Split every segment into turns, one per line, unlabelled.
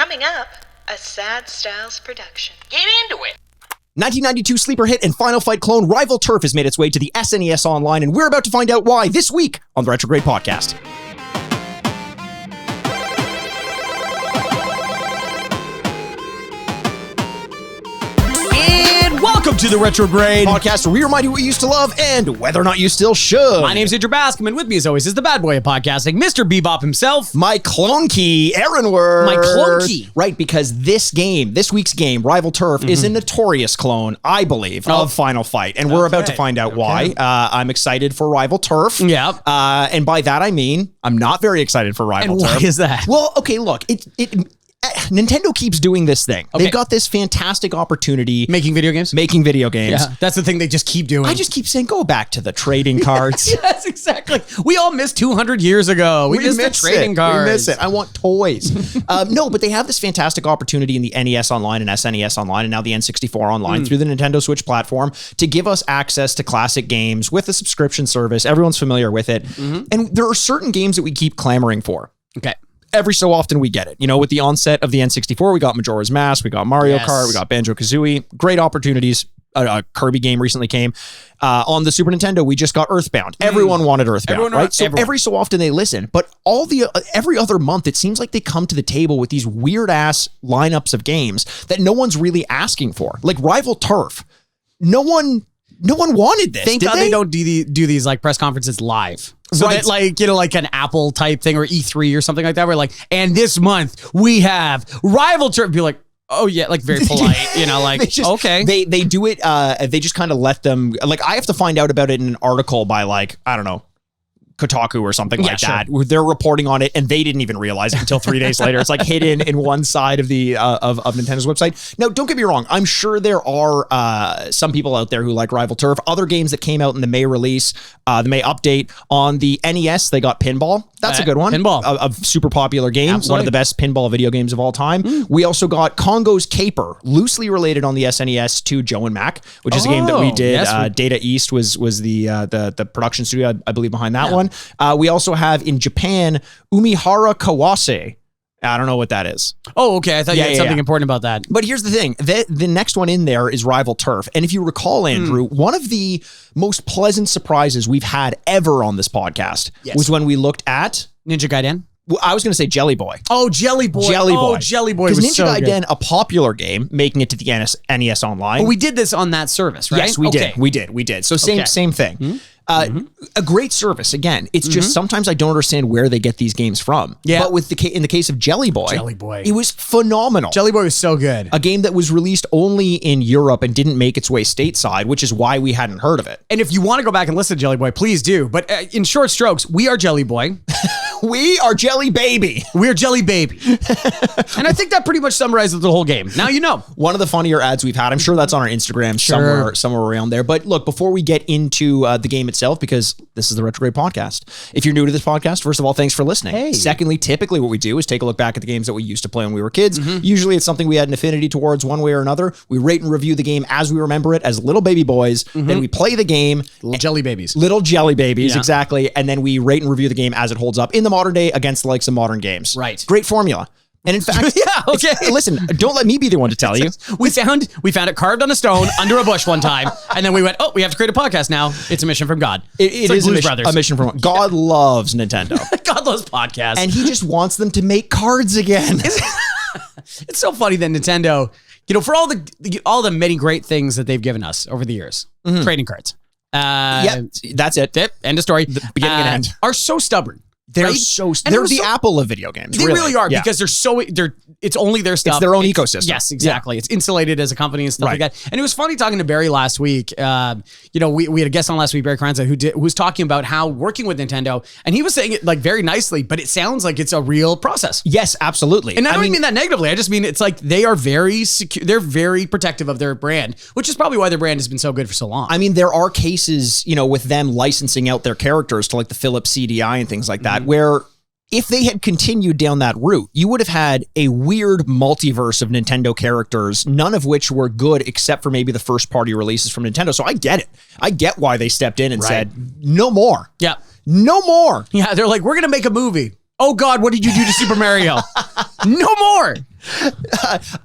Coming up, a Sad Styles production. Get into it!
1992 sleeper hit and Final Fight clone Rival Turf has made its way to the SNES Online, and we're about to find out why this week on the Retrograde podcast. Welcome to the Retrograde podcast, where we remind you what you used to love and whether or not you still should.
My name's Andrew Bascom, and with me as always is the bad boy of podcasting, Mr. Bebop himself.
My clunky Aaron Word.
My clunky.
Right, because this week's game, Rival Turf, is a notorious clone, I believe, of Final Fight. And we're about to find out why. I'm excited for Rival Turf.
Yeah.
And by that I mean, I'm not very excited for Rival
And
Turf.
why is that?
Well, okay, look, Nintendo keeps doing this thing.
Okay.
They've got this fantastic opportunity.
Making video games?
Making video games.
Yeah, that's the thing they just keep doing.
I just keep saying, go back to the trading cards.
Yes, exactly. We all missed 200 years ago. We missed the trading cards.
We miss it. I want toys. No, but they have this fantastic opportunity in the NES Online and SNES Online and now the N64 Online through the Nintendo Switch platform to give us access to classic games with a subscription service. Everyone's familiar with it. And there are certain games that we keep clamoring for.
Okay.
Every so often we get it. You know, with the onset of the N64, we got Majora's Mask, we got Mario Kart, we got Banjo-Kazooie. Great opportunities. A Kirby game recently came. On the Super Nintendo, we just got Earthbound. Everyone wanted Earthbound, right? So every so often they listen. But every other month, it seems like they come to the table with these weird-ass lineups of games that no one's really asking for. Like Rival Turf. No one wanted this.
Thank God they don't do these like press conferences live. So that like, you know, like an Apple type thing or E3 or something like that, where like, and this month we have Rival Turf. Be like, oh yeah, like very polite, you know, like, okay.
They do it, they just kind of let them, like I have to find out about it in an article by like, I don't know, Kotaku or something like that. They're reporting on it and they didn't even realize it until 3 days later. It's like hidden in one side of the of Nintendo's website. Now, don't get me wrong. I'm sure there are some people out there who like Rival Turf. Other games that came out in the May release, the May update on the NES, they got Pinball. That's a good one.
Pinball.
A super popular game.
Absolutely.
One of the best pinball video games of all time. We also got Congo's Caper, loosely related on the SNES to Joe and Mac, which is a game that we did. Yes, Data East was the production studio, I believe, behind that one. We also have in Japan, Umihara Kawase. I don't know what that is.
Oh, okay. I thought you had something important about that.
But here's the thing. The next one in there is Rival Turf. And if you recall, Andrew, one of the most pleasant surprises we've had ever on this podcast was when we looked at
Ninja Gaiden.
Well, I was going to say Jelly Boy.
Oh, Jelly Boy.
Jelly Boy.
Oh, Jelly Boy was
Ninja
so good.
Gaiden, a popular game, making it to the NES Online.
But we did this on that service, right?
Yes, we did. We did. So same thing. A great service. Again, it's just sometimes I don't understand where they get these games from. Yeah. But in the case of Jelly Boy, it was phenomenal.
Jelly Boy was so good.
A game that was released only in Europe and didn't make its way stateside, which is why we hadn't heard of it.
And if you want to go back and listen to Jelly Boy, please do. But in short strokes, we are Jelly Boy.
We are Jelly Baby.
We're Jelly Baby. And I think that pretty much summarizes the whole game. Now you know.
One of the funnier ads we've had. I'm sure that's on our Instagram somewhere around there. But look, before we get into the game itself, because this is the Retrograde podcast. If you're new to this podcast, first of all, thanks for listening.
Hey.
Secondly, typically what we do is take a look back at the games that we used to play when we were kids. Usually it's something we had an affinity towards one way or another. We rate and review the game as we remember it as little baby boys. Then we play the game.
Little jelly babies.
Little jelly babies, exactly. And then we rate and review the game as it holds up in the modern day against the likes of modern games.
Right.
Great formula. And in fact, listen, don't let me be the one to tell you.
We found it carved on a stone under a bush one time, and then we went, oh, we have to create a podcast now. It's a mission from God.
It is a mission from God. God loves Nintendo.
God loves podcasts.
And he just wants them to make cards again.
It's so funny that Nintendo, you know, for all the many great things that they've given us over the years, trading cards.
That's it.
End of story.
The beginning and end.
Are so stubborn.
They're
right?
they're the Apple of video games.
They really are because it's only their stuff.
It's their own ecosystem.
Yes, exactly. It's insulated as a company and stuff like that. And it was funny talking to Barry last week. You know, we had a guest on last week, Barry Kranza, who was talking about how working with Nintendo, and he was saying it like very nicely, but it sounds like it's a real process.
Yes, absolutely.
And I don't mean that negatively. I just mean it's like they are very secure. They're very protective of their brand, which is probably why their brand has been so good for so long.
I mean, there are cases, you know, with them licensing out their characters to like the Philips CDI and things like that, where if they had continued down that route, you would have had a weird multiverse of Nintendo characters, none of which were good except for maybe the first party releases from Nintendo. So I get it. I get why they stepped in and said, no more.
Yeah.
No more.
Yeah, they're like, we're going to make a movie. Oh God, what did you do to Super Mario? No more.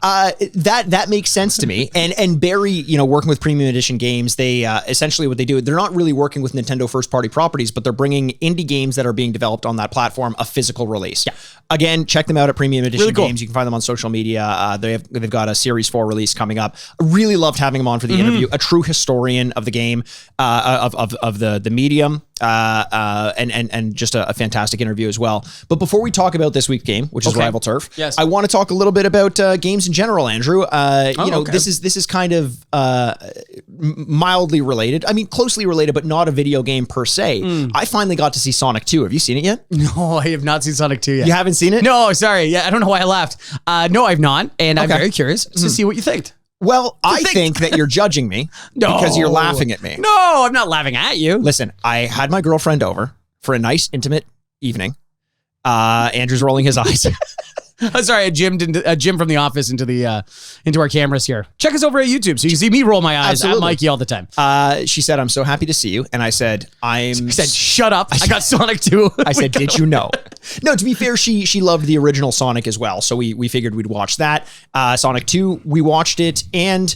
That makes sense to me. And Barry, you know, working with Premium Edition games, they essentially what they do, they're not really working with Nintendo first party properties, but they're bringing indie games that are being developed on that platform a physical release. Yeah. Again, check them out at Premium Edition
really cool.
Games. You can find them on social media. They've got a Series 4 release coming up. I really loved having him on for the interview. A true historian of the game, of the medium. And just a fantastic interview as well. But before we talk about this week's game, which is Rival Turf,
yes.
I want to talk a little bit about games in general, Andrew. You know, this is kind of mildly related. I mean, closely related, but not a video game per se. I finally got to see Sonic 2. Have you seen it yet?
No, I have not seen Sonic 2 yet.
You haven't seen it?
No, sorry. Yeah, I don't know why I laughed. No, I've not, and I'm very curious to see what you think.
Well, I think that you're judging me because you're laughing at me.
No, I'm not laughing at you.
Listen, I had my girlfriend over for a nice, intimate evening. Andrew's rolling his eyes.
Sorry, I Jim from the office into our cameras here. Check us over at YouTube so you can see me roll my eyes at Mikey all the time.
She said, "I'm so happy to see you," and I said,
She said, "Shut up! I got Sonic 2."
I said, "Did you know?" No, to be fair, she loved the original Sonic as well, so we figured we'd watch that. Sonic 2, we watched it, and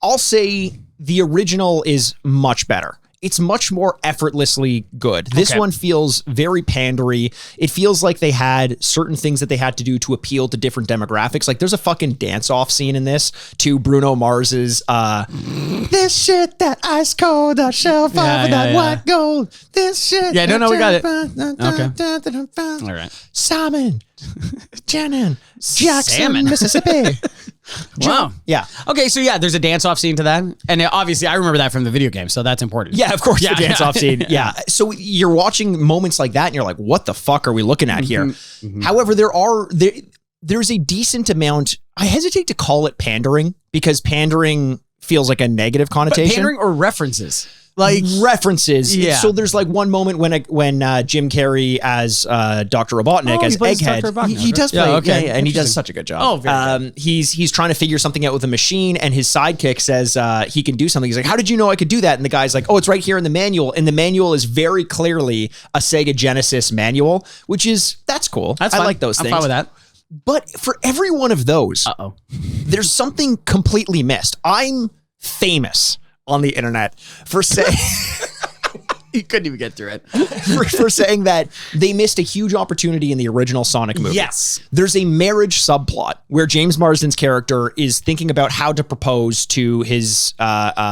I'll say the original is much better. It's much more effortlessly good. This one feels very pandery. It feels like they had certain things that they had to do to appeal to different demographics. Like there's a fucking dance-off scene in this to Bruno Mars's this shit that ice cold, I shall fight for that white gold. This shit.
Yeah, no, we got it. Okay. All right.
Simon, Jackson,
Salmon.
Mississippi.
Wow.
Yeah.
Okay, so yeah, there's a dance-off scene to that. And obviously I remember that from the video game, so that's important.
Yeah, of course, the dance-off scene. Yeah. So you're watching moments like that and you're like, what the fuck are we looking at here? However, there's a decent amount, I hesitate to call it pandering because pandering feels like a negative connotation.
But pandering or references?
Like references.
Yeah.
So there's like one moment when Jim Carrey as Dr. Robotnik as Egghead. He does play, and he does such a good job.
Oh, very good.
He's trying to figure something out with a machine, and his sidekick says he can do something. He's like, "How did you know I could do that?" And the guy's like, "Oh, it's right here in the manual." And the manual is very clearly a Sega Genesis manual, that's cool.
That's
I
fine.
like those things.
I'm fine with that.
But for every one of those, there's something completely missed. I'm famous on the internet for saying
you couldn't even get through it
for saying that they missed a huge opportunity in the original Sonic movie.
Yes.
There's a marriage subplot where James Marsden's character is thinking about how to propose to his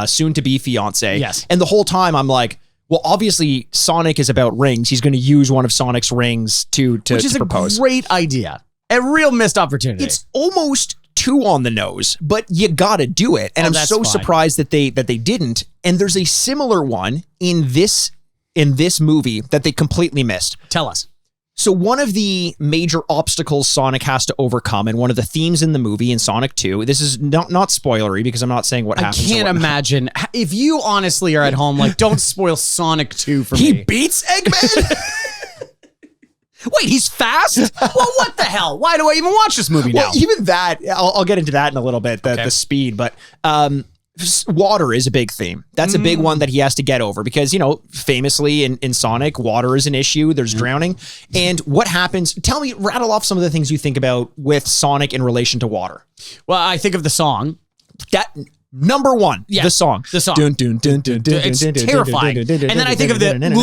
soon-to-be fiance.
Yes.
And the whole time I'm like, well, obviously Sonic is about rings. He's going to use one of Sonic's rings to propose.
A great idea. A real missed opportunity.
It's almost too on the nose, but you gotta do it. And I'm so surprised that they didn't. And there's a similar one in this movie that they completely missed.
Tell us.
So one of the major obstacles Sonic has to overcome, and one of the themes in the movie in Sonic 2, this is not spoilery because I'm not saying what happens.
I can't imagine. If you honestly are at home, like, don't spoil Sonic 2 for me.
He beats Eggman?
Wait, he's fast? Well, what the hell? Why do I even watch this movie now?
Well, even that, I'll get into that in a little bit, the speed, but water is a big theme. That's a big one that he has to get over because, you know, famously in Sonic, water is an issue. There's drowning. And what happens? Tell me, rattle off some of the things you think about with Sonic in relation to water.
Well, I think of the song.
Number one, the song.
The song.
Dun, dun, dun, dun, dun,
it's
dun, dun,
terrifying.
dun, dun, dun,
And then I think of the and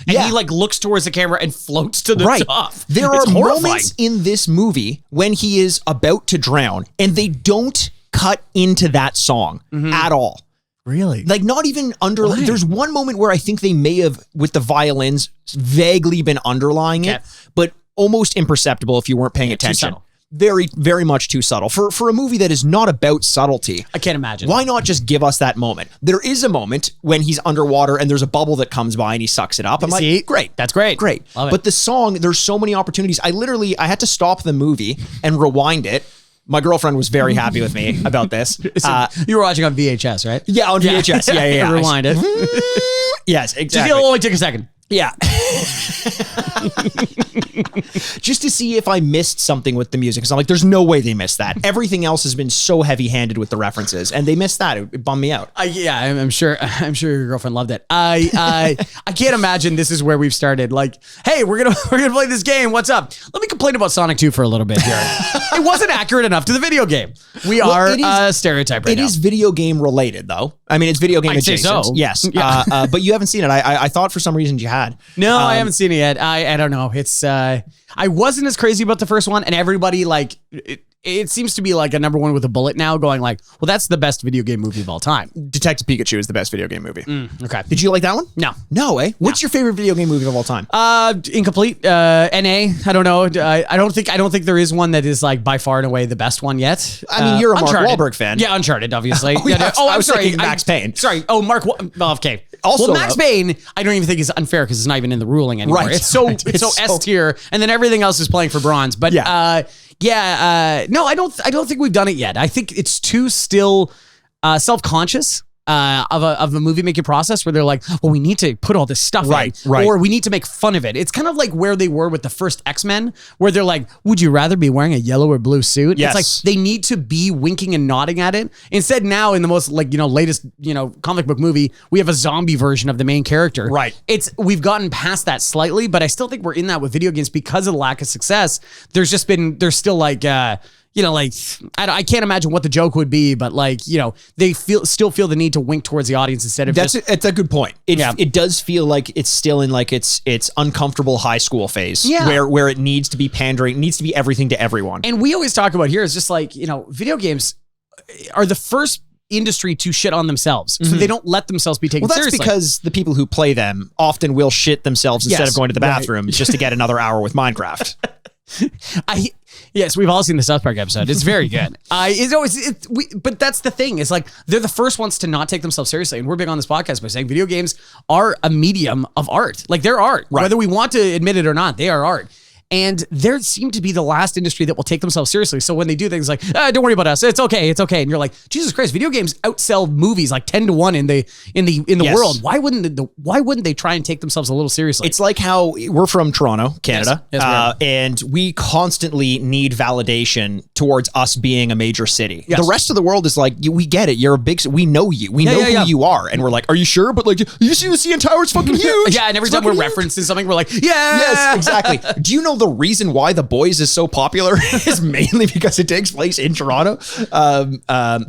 he like looks towards the camera and floats to the top.
There are moments in this movie when he is about to drown and they don't cut into that song at all.
Really?
Like not even there's one moment where I think they may have, with the violins, vaguely been underlying it, but almost imperceptible if you weren't paying attention. Very, very much too subtle. For a movie that is not about subtlety.
I can't imagine.
Why not just give us that moment? There is a moment when he's underwater and there's a bubble that comes by and he sucks it up. I'm like, great.
That's great.
Great.
Love it.
But the song, there's so many opportunities. I had to stop the movie and rewind it. My girlfriend was very happy with me about this.
You were watching on VHS, right?
Yeah, on VHS. Yeah.
Rewind it.
Yes, exactly.
It'll only take a second.
Yeah. Just to see if I missed something with the music. Because I'm like, there's no way they missed that. Everything else has been so heavy-handed with the references, and they missed that. It bummed me out.
Yeah, I'm sure your girlfriend loved it. I can't imagine this is where we've started. Like, hey, we're gonna play this game. What's up? Let me complain about Sonic 2 for a little bit here. It wasn't accurate enough to the video game. We are a stereotype right now.
It is video game related, though. I mean, it's video game adjacent.
Say so.
Yes.
Yeah.
But you haven't seen it. I thought for some reason you had.
No, I haven't seen it yet. I don't know. It's I wasn't as crazy about the first one, and everybody like it seems to be like a number one with a bullet now, going like, well, that's the best video game movie of all time.
Detective Pikachu is the best video game movie.
Okay.
Did you like that one?
No,
eh? What's your favorite video game movie of all time?
Incomplete. NA. I don't know. I don't think there is one that is like by far and away the best one yet.
I mean, you're a Mark
Uncharted.
Wahlberg fan.
Yeah, Uncharted, obviously.
I'm sorry. Max Payne.
Sorry. Oh, okay.
Also,
Max Payne, I don't even think is unfair because it's not even in the ruling anymore.
Right.
It's so S tier, and then everything else is playing for bronze. But no, I don't think we've done it yet. I think it's too still self-conscious of the movie making process where they're like, well, we need to put all this stuff in, or we need to make fun of it. It's kind of like where they were with the first X-Men, where they're like, would you rather be wearing a yellow or blue suit?
Yes.
It's like they need to be winking and nodding at it. Instead, now in the most latest comic book movie, we have a zombie version of the main character.
Right.
We've gotten past that slightly, but I still think we're in that with video games because of the lack of success. There's still like I can't imagine what the joke would be, but they still feel the need to wink towards the audience instead of
it's a good point. It does feel like it's still in like its uncomfortable high school phase, where it needs to be pandering, it needs to be everything to everyone.
And we always talk about here is just like, video games are the first industry to shit on themselves, so they don't let themselves be taken seriously.
Well, that's because the people who play them often will shit themselves instead of going to the bathroom just to get another hour with Minecraft.
Yes, we've all seen the South Park episode. It's very good. But that's the thing. It's like they're the first ones to not take themselves seriously, and we're big on this podcast by saying video games are a medium of art. Like they're art, whether we want to admit it or not. They are art. And they seem to be the last industry that will take themselves seriously. So when they do things like, don't worry about us, it's okay. And you're like, Jesus Christ, video games outsell movies like 10-1 in the world. Why wouldn't they try and take themselves a little seriously?
It's like how we're from Toronto, Canada,
yes,
and we constantly need validation towards us being a major city. Yes. The rest of the world is like, we get it. You're a big, we know you. We know who you are. And we're like, are you sure? But like, you see the CN Tower, it's fucking huge.
Yeah, and every time we're referencing something, we're like,
yes, exactly. Do you know the reason why The Boys is so popular is mainly because it takes place in Toronto.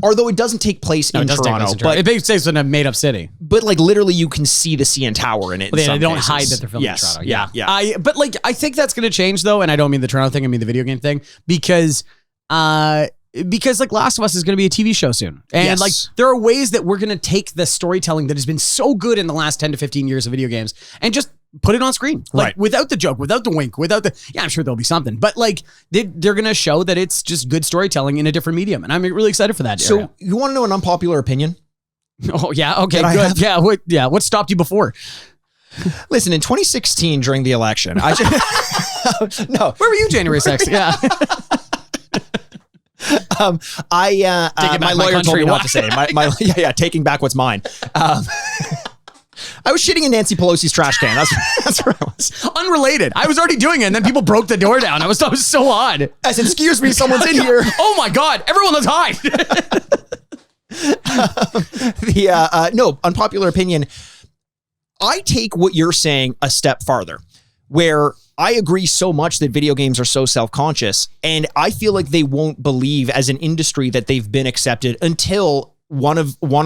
Although it doesn't take place in Toronto,
but it takes place in a made up city.
But like literally you can see the CN Tower in it.
They don't hide that they're filming in Toronto.
Yeah.
I think that's going to change though. And I don't mean the Toronto thing. I mean the video game thing because like Last of Us is going to be a TV show soon. And like there are ways that we're going to take the storytelling that has been so good in the last 10 to 15 years of video games and just put it on screen, like without the joke, without the wink, I'm sure there'll be something, but like they're going to show that it's just good storytelling in a different medium. And I'm really excited for that.
So you want to know an unpopular opinion?
Oh yeah. Okay, good. Yeah. What stopped you before?
Listen, in 2016 during the election, I just, no.
Where were you January 6th? Yeah.
My lawyer told me not to say it. Taking back what's mine. I was shitting in Nancy Pelosi's trash can. That's where I was.
Unrelated. I was already doing it, and then people broke the door down. I was so odd.
I said, excuse me, someone's in here.
Oh my God, everyone let's hide.
No, unpopular opinion. I take what you're saying a step farther, where I agree so much that video games are so self-conscious, and I feel like they won't believe as an industry that they've been accepted until one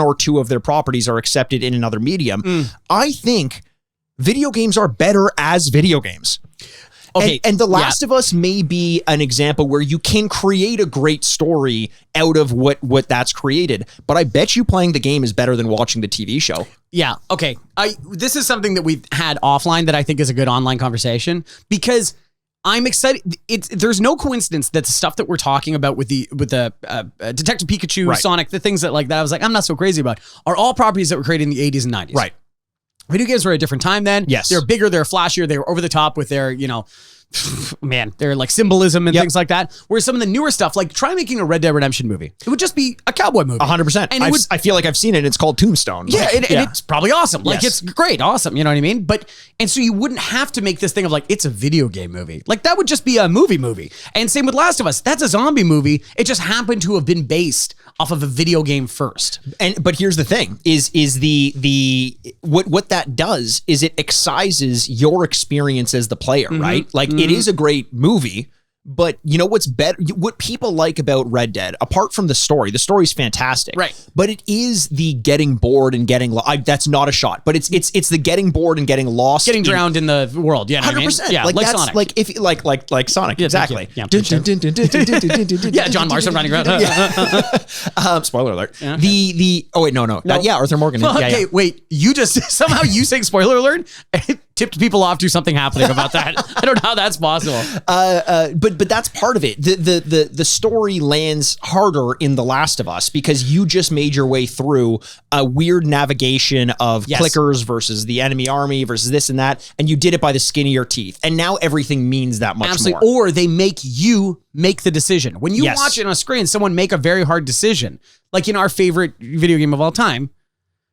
or two of their properties are accepted in another medium. I think video games are better as video games. Okay. And The Last of Us may be an example where you can create a great story out of what that's created. But I bet you playing the game is better than watching the TV show.
Yeah. Okay. This is something that we've had offline that I think is a good online conversation because I'm excited. There's no coincidence that the stuff that we're talking about with the Detective Pikachu, Sonic, the things that like that I was like, I'm not so crazy about, are all properties that were created in the 80s and 90s. Right. Video games were a different time then.
Yes.
They're bigger, they're flashier, they were over the top with their, man, they're like symbolism and things like that. Whereas some of the newer stuff, like try making a Red Dead Redemption movie. It would just be a cowboy movie.
100%. And I feel like I've seen it. It's called Tombstone.
Yeah, and it's probably awesome. Like
Yes.
it's great, awesome. You know what I mean? And so you wouldn't have to make this thing of like, it's a video game movie. Like that would just be a movie. And same with Last of Us. That's a zombie movie. It just happened to have been based off of a video game first.
But here's the thing: is the what that does is it excises your experience as the player, right? Like it is a great movie. But you know what's better? What people like about Red Dead, apart from the story's fantastic,
right?
But it is the getting bored and getting that's not a shot, but it's the getting bored and getting lost,
getting drowned in the world. Yeah,
100%.
Yeah,
like that's
Sonic.
like if like Sonic, exactly.
Yeah, John Marston running around.
Spoiler alert.
Yeah.
The oh wait no. Arthur Morgan.
Okay, wait. You just somehow you saying spoiler alert tipped people off to something happening about that. I don't know how that's possible.
But that's part of it. The story lands harder in The Last of Us because you just made your way through a weird navigation of clickers versus the enemy army versus this and that, and you did it by the skin of your teeth. And now everything means that much
Absolutely.
more.
Or they make you make the decision. When you watch it on a screen, someone make a very hard decision. Like in our favorite video game of all time,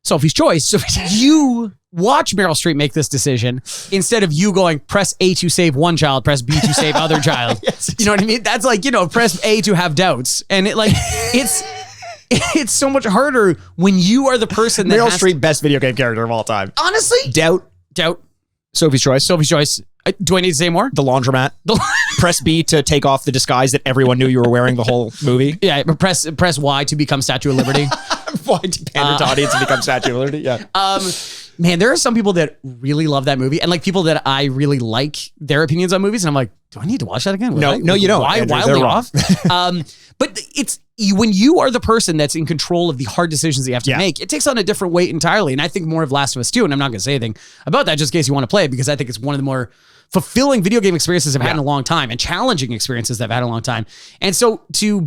Sophie's Choice. So you watch Meryl Streep make this decision instead of you going, press A to save one child, press B to save other child.
Yes,
you know what I mean? That's like, press A to have doubts. And it's so much harder when you are the person that
Meryl Streep, best video game character of all time.
Honestly.
Doubt. Sophie's Choice.
Do I need to say more?
The laundromat. Press B to take off the disguise that everyone knew you were wearing the whole movie.
Yeah, press Y to become Statue of Liberty.
Y to pander to audience and become Statue of Liberty. Yeah.
Man, there are some people that really love that movie, and like people that I really like their opinions on movies, and I'm like, do I need to watch that again?
No, you don't.
Why?
Andrew,
Wildly
they're
off. But it's when you are the person that's in control of the hard decisions that you have to make, it takes on a different weight entirely. And I think more of Last of Us 2, and I'm not going to say anything about that just in case you want to play it, because I think it's one of the more fulfilling video game experiences I've had in a long time, and challenging experiences that I've had in a long time. And so to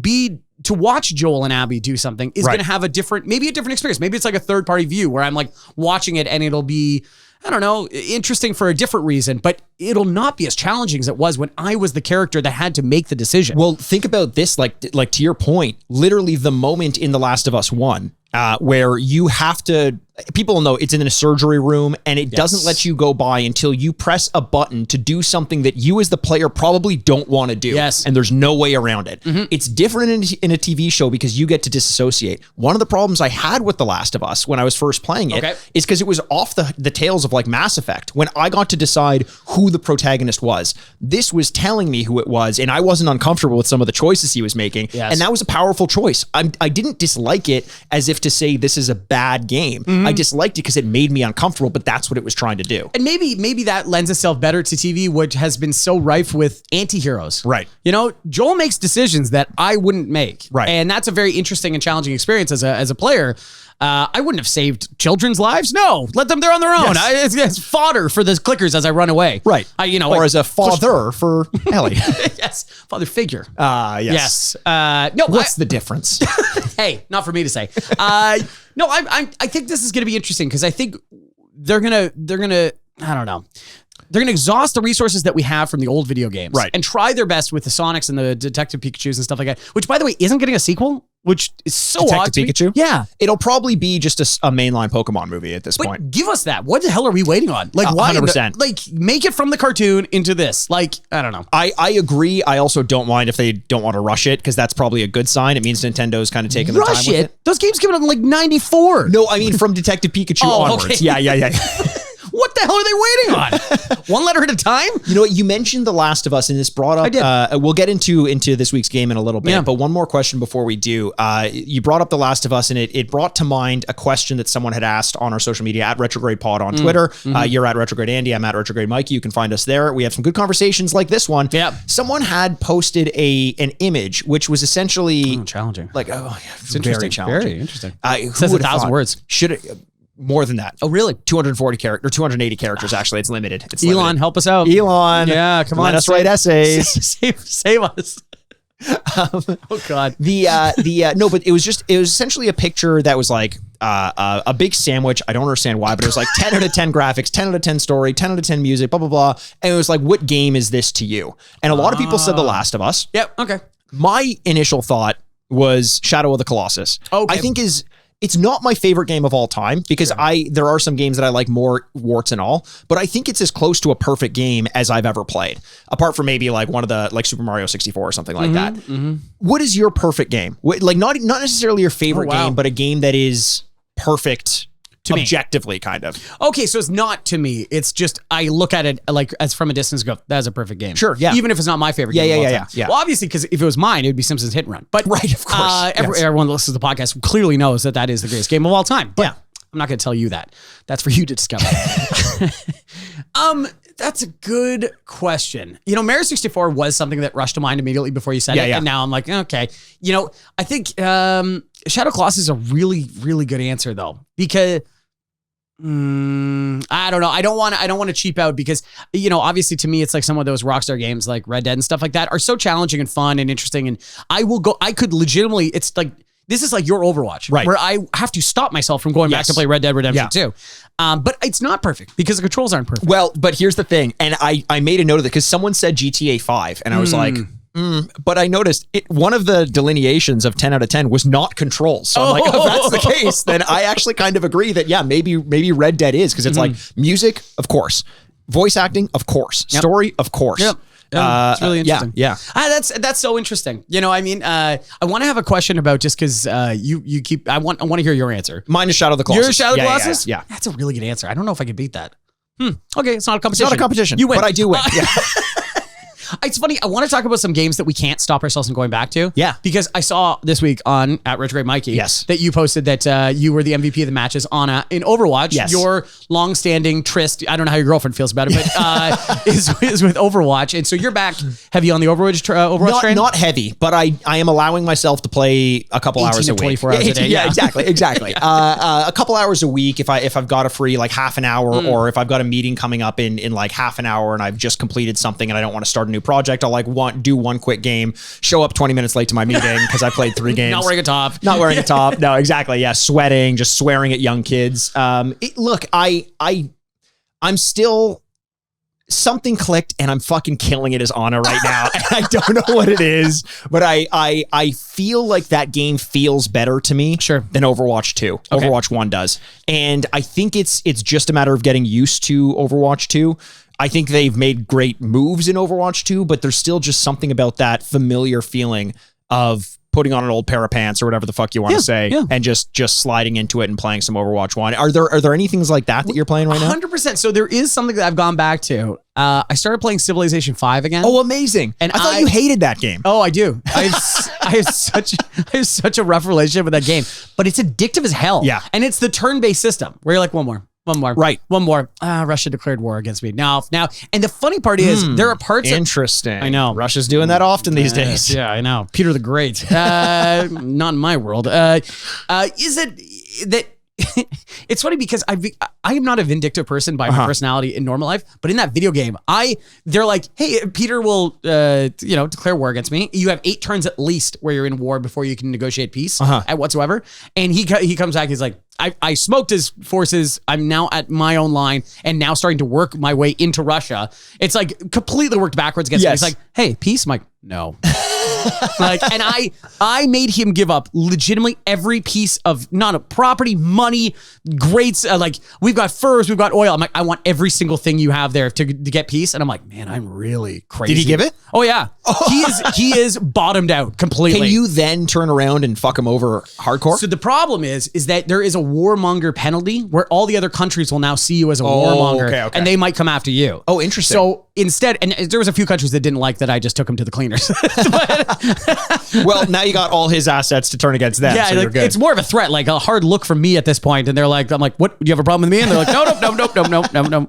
watch Joel and Abby do something is going to have maybe a different experience. Maybe it's like a third party view where I'm like watching it and it'll be, I don't know, interesting for a different reason, but it'll not be as challenging as it was when I was the character that had to make the decision.
Well, think about this, like to your point, literally the moment in The Last of Us 1 where you have to, people know it's in a surgery room and it doesn't let you go by until you press a button to do something that you as the player probably don't want to do.
Yes.
And there's no way around it. It's different in a TV show because you get to disassociate. One of the problems I had with The Last of Us when I was first playing it is because it was off the tails of like Mass Effect. When I got to decide who the protagonist was, this was telling me who it was, and I wasn't uncomfortable with some of the choices he was making.
Yes.
And that was a powerful choice. I didn't dislike it as if to say this is a bad game. I disliked it because it made me uncomfortable, but that's what it was trying to do.
And maybe that lends itself better to TV, which has been so rife with anti-heroes.
Right.
Joel makes decisions that I wouldn't make.
Right.
And that's a very interesting and challenging experience as a player. I wouldn't have saved children's lives. No, let them, they're on their own.
Yes.
It's fodder for the clickers as I run away.
Right. Or as a father for Ellie.
Yes. Father figure.
Yes.
No.
What's the difference?
Hey, not for me to say. No, I think this is going to be interesting because I think they're gonna I don't know. They're going to exhaust the resources that we have from the old video games, and try their best with the Sonics and the Detective Pikachus and stuff like that. Which, by the way, isn't getting a sequel, which is so odd.
Detective Pikachu?
Yeah,
it'll probably be just a mainline Pokemon movie at this point.
Give us that. What the hell are we waiting on? Like, why?
100%.
Like, make it from the cartoon into this. Like, I don't know.
I agree. I also don't mind if they don't want to rush it because that's probably a good sign. It means Nintendo's kind of taking their time with it.
Those games came out in like 94.
No, I mean from Detective Pikachu onwards.
Okay.
Yeah.
What the hell are they waiting on? One letter at a time?
You know what? You mentioned The Last of Us, and this brought up.
I did.
We'll get into this week's game in a little bit, but one more question before we do. You brought up The Last of Us, and it brought to mind a question that someone had asked on our social media at Retrograde Pod on Twitter. You're at Retrograde Andy. I'm at Retrograde Mikey. You can find us there. We have some good conversations like this one.
Yeah.
Someone had posted an image which was essentially
challenging.
Like,
It's
very challenging.
Very interesting.
It
says 1,000 words.
Should it? More than that.
Oh, really?
240 characters, or 280 characters, actually. It's limited.
Elon, help us out.
Elon.
Yeah, come on.
Let us write essays.
Save us. Oh, God.
No, but it was essentially a picture that was like a big sandwich. I don't understand why, but it was like 10 out of 10 graphics, 10 out of 10 story, 10 out of 10 music, blah, blah, blah. And it was like, what game is this to you? And a lot of people said The Last of Us.
Yep. Okay.
My initial thought was Shadow of the Colossus.
Okay.
I think it's not my favorite game of all time because there are some games that I like more, warts and all, but I think it's as close to a perfect game as I've ever played, apart from maybe like one of the like Super Mario 64 or something like that. What is your perfect game? Like not necessarily your favorite game, but a game that is perfect to objectively, kind of.
Okay, so it's not to me. It's just I look at it like as from a distance. Go, that's a perfect game.
Sure, yeah.
Even if it's not my favorite. game of all time. Well, obviously, because if it was mine, it would be Simpsons Hit and Run. But
right, of course,
everyone that listens to the podcast clearly knows that is the greatest game of all time. But I'm not going to tell you that. That's for you to discover. That's a good question. You know, Mario 64 was something that rushed to mind immediately before you said it, and now I'm like, okay. You know, I think Shadow Colossus is a really, really good answer though, because. I don't know. I don't want to cheap out because, you know, obviously to me, it's like some of those Rockstar games like Red Dead and stuff like that are so challenging and fun and interesting. And I could legitimately, it's like, this is like your Overwatch, right? Where I have to stop myself from going back to play Red Dead Redemption 2. But it's not perfect because the controls aren't perfect.
Well, but here's the thing. And I made a note of it because someone said GTA 5 and I was like, but I noticed one of the delineations of 10 out of 10 was not controls. So I'm like, if that's the case, then I actually kind of agree that, maybe Red Dead is because it's like music, of course. Voice acting, of course. Story, of course.
Yep. It's really interesting.
Yeah.
That's so interesting. You know, I mean, I want to have a question about just because you keep, I want to hear your answer.
Mine is Shadow of the Colossus.
Your Shadow of the Colossus?
Yeah.
That's a really good answer. I don't know if I could beat that. Okay, it's not a competition.
It's not a competition.
You win.
But I do win.
It's funny. I want to talk about some games that we can't stop ourselves from going back to.
Yeah.
Because I saw this week at Retrograde Mikey that you posted that you were the MVP of the matches in Overwatch.
Yes.
Your long-standing tryst, I don't know how your girlfriend feels about it, but is with Overwatch. And so you're back heavy on the Overwatch train?
Not heavy, but I am allowing myself to play a couple hours a week.
24 hours a day.
Yeah, exactly. A couple hours a week if I've got a free like half an hour or if I've got a meeting coming up in like half an hour and I've just completed something and I don't want to start a new project, I'll like do one quick game, show up 20 minutes late to my meeting because I played 3 games.
Not wearing a top.
Not wearing a top. No, exactly. Yeah, sweating, just swearing at young kids. Look, I'm still something clicked and I'm fucking killing it as Anna right now. And I don't know what it is, but I feel like that game feels better to me than Overwatch 2. Okay. Overwatch 1 does. And I think it's just a matter of getting used to Overwatch 2. I think they've made great moves in Overwatch 2, but there's still just something about that familiar feeling of putting on an old pair of pants or whatever the fuck you want to say and just sliding into it and playing some Overwatch 1. Are there any things like that you're playing right now?
100%. So there is something that I've gone back to. I started playing Civilization 5 again.
Oh, amazing. And I thought you hated that game.
Oh, I do. I have such a rough relationship with that game, but it's addictive as hell.
Yeah.
And it's the turn-based system where you're like, one more.
Right.
One more. Russia declared war against me. Now. And the funny part is there are parts
interesting.
I know.
Russia's doing that often these days.
Yeah, I know. Peter the Great. Not in my world. Is it that it's funny because I am not a vindictive person by my personality in normal life, but in that video game, they're like, hey, Peter will declare war against me. You have 8 turns at least where you're in war before you can negotiate peace at whatsoever. And he comes back, he's like, I smoked his forces. I'm now at my own line and now starting to work my way into Russia. It's like completely worked backwards against me. He's like, hey, peace. I'm like, no. And I made him give up legitimately every piece of not a property, money, greats. We've got furs, we've got oil. I'm like, I want every single thing you have there to get peace. And I'm like, man, I'm really crazy.
Did he give it?
Oh yeah. He is bottomed out completely.
Can you then turn around and fuck him over hardcore?
So the problem is that there is a warmonger penalty where all the other countries will now see you as a warmonger and they might come after you.
Oh, interesting.
So instead, and there was a few countries that didn't like that I just took him to the cleaners.
Well, now you got all his assets to turn against them.
Yeah,
so you're good.
It's more of a threat, like a hard look from me at this point. And they're like, I'm like, what? Do you have a problem with me? And they're like, no.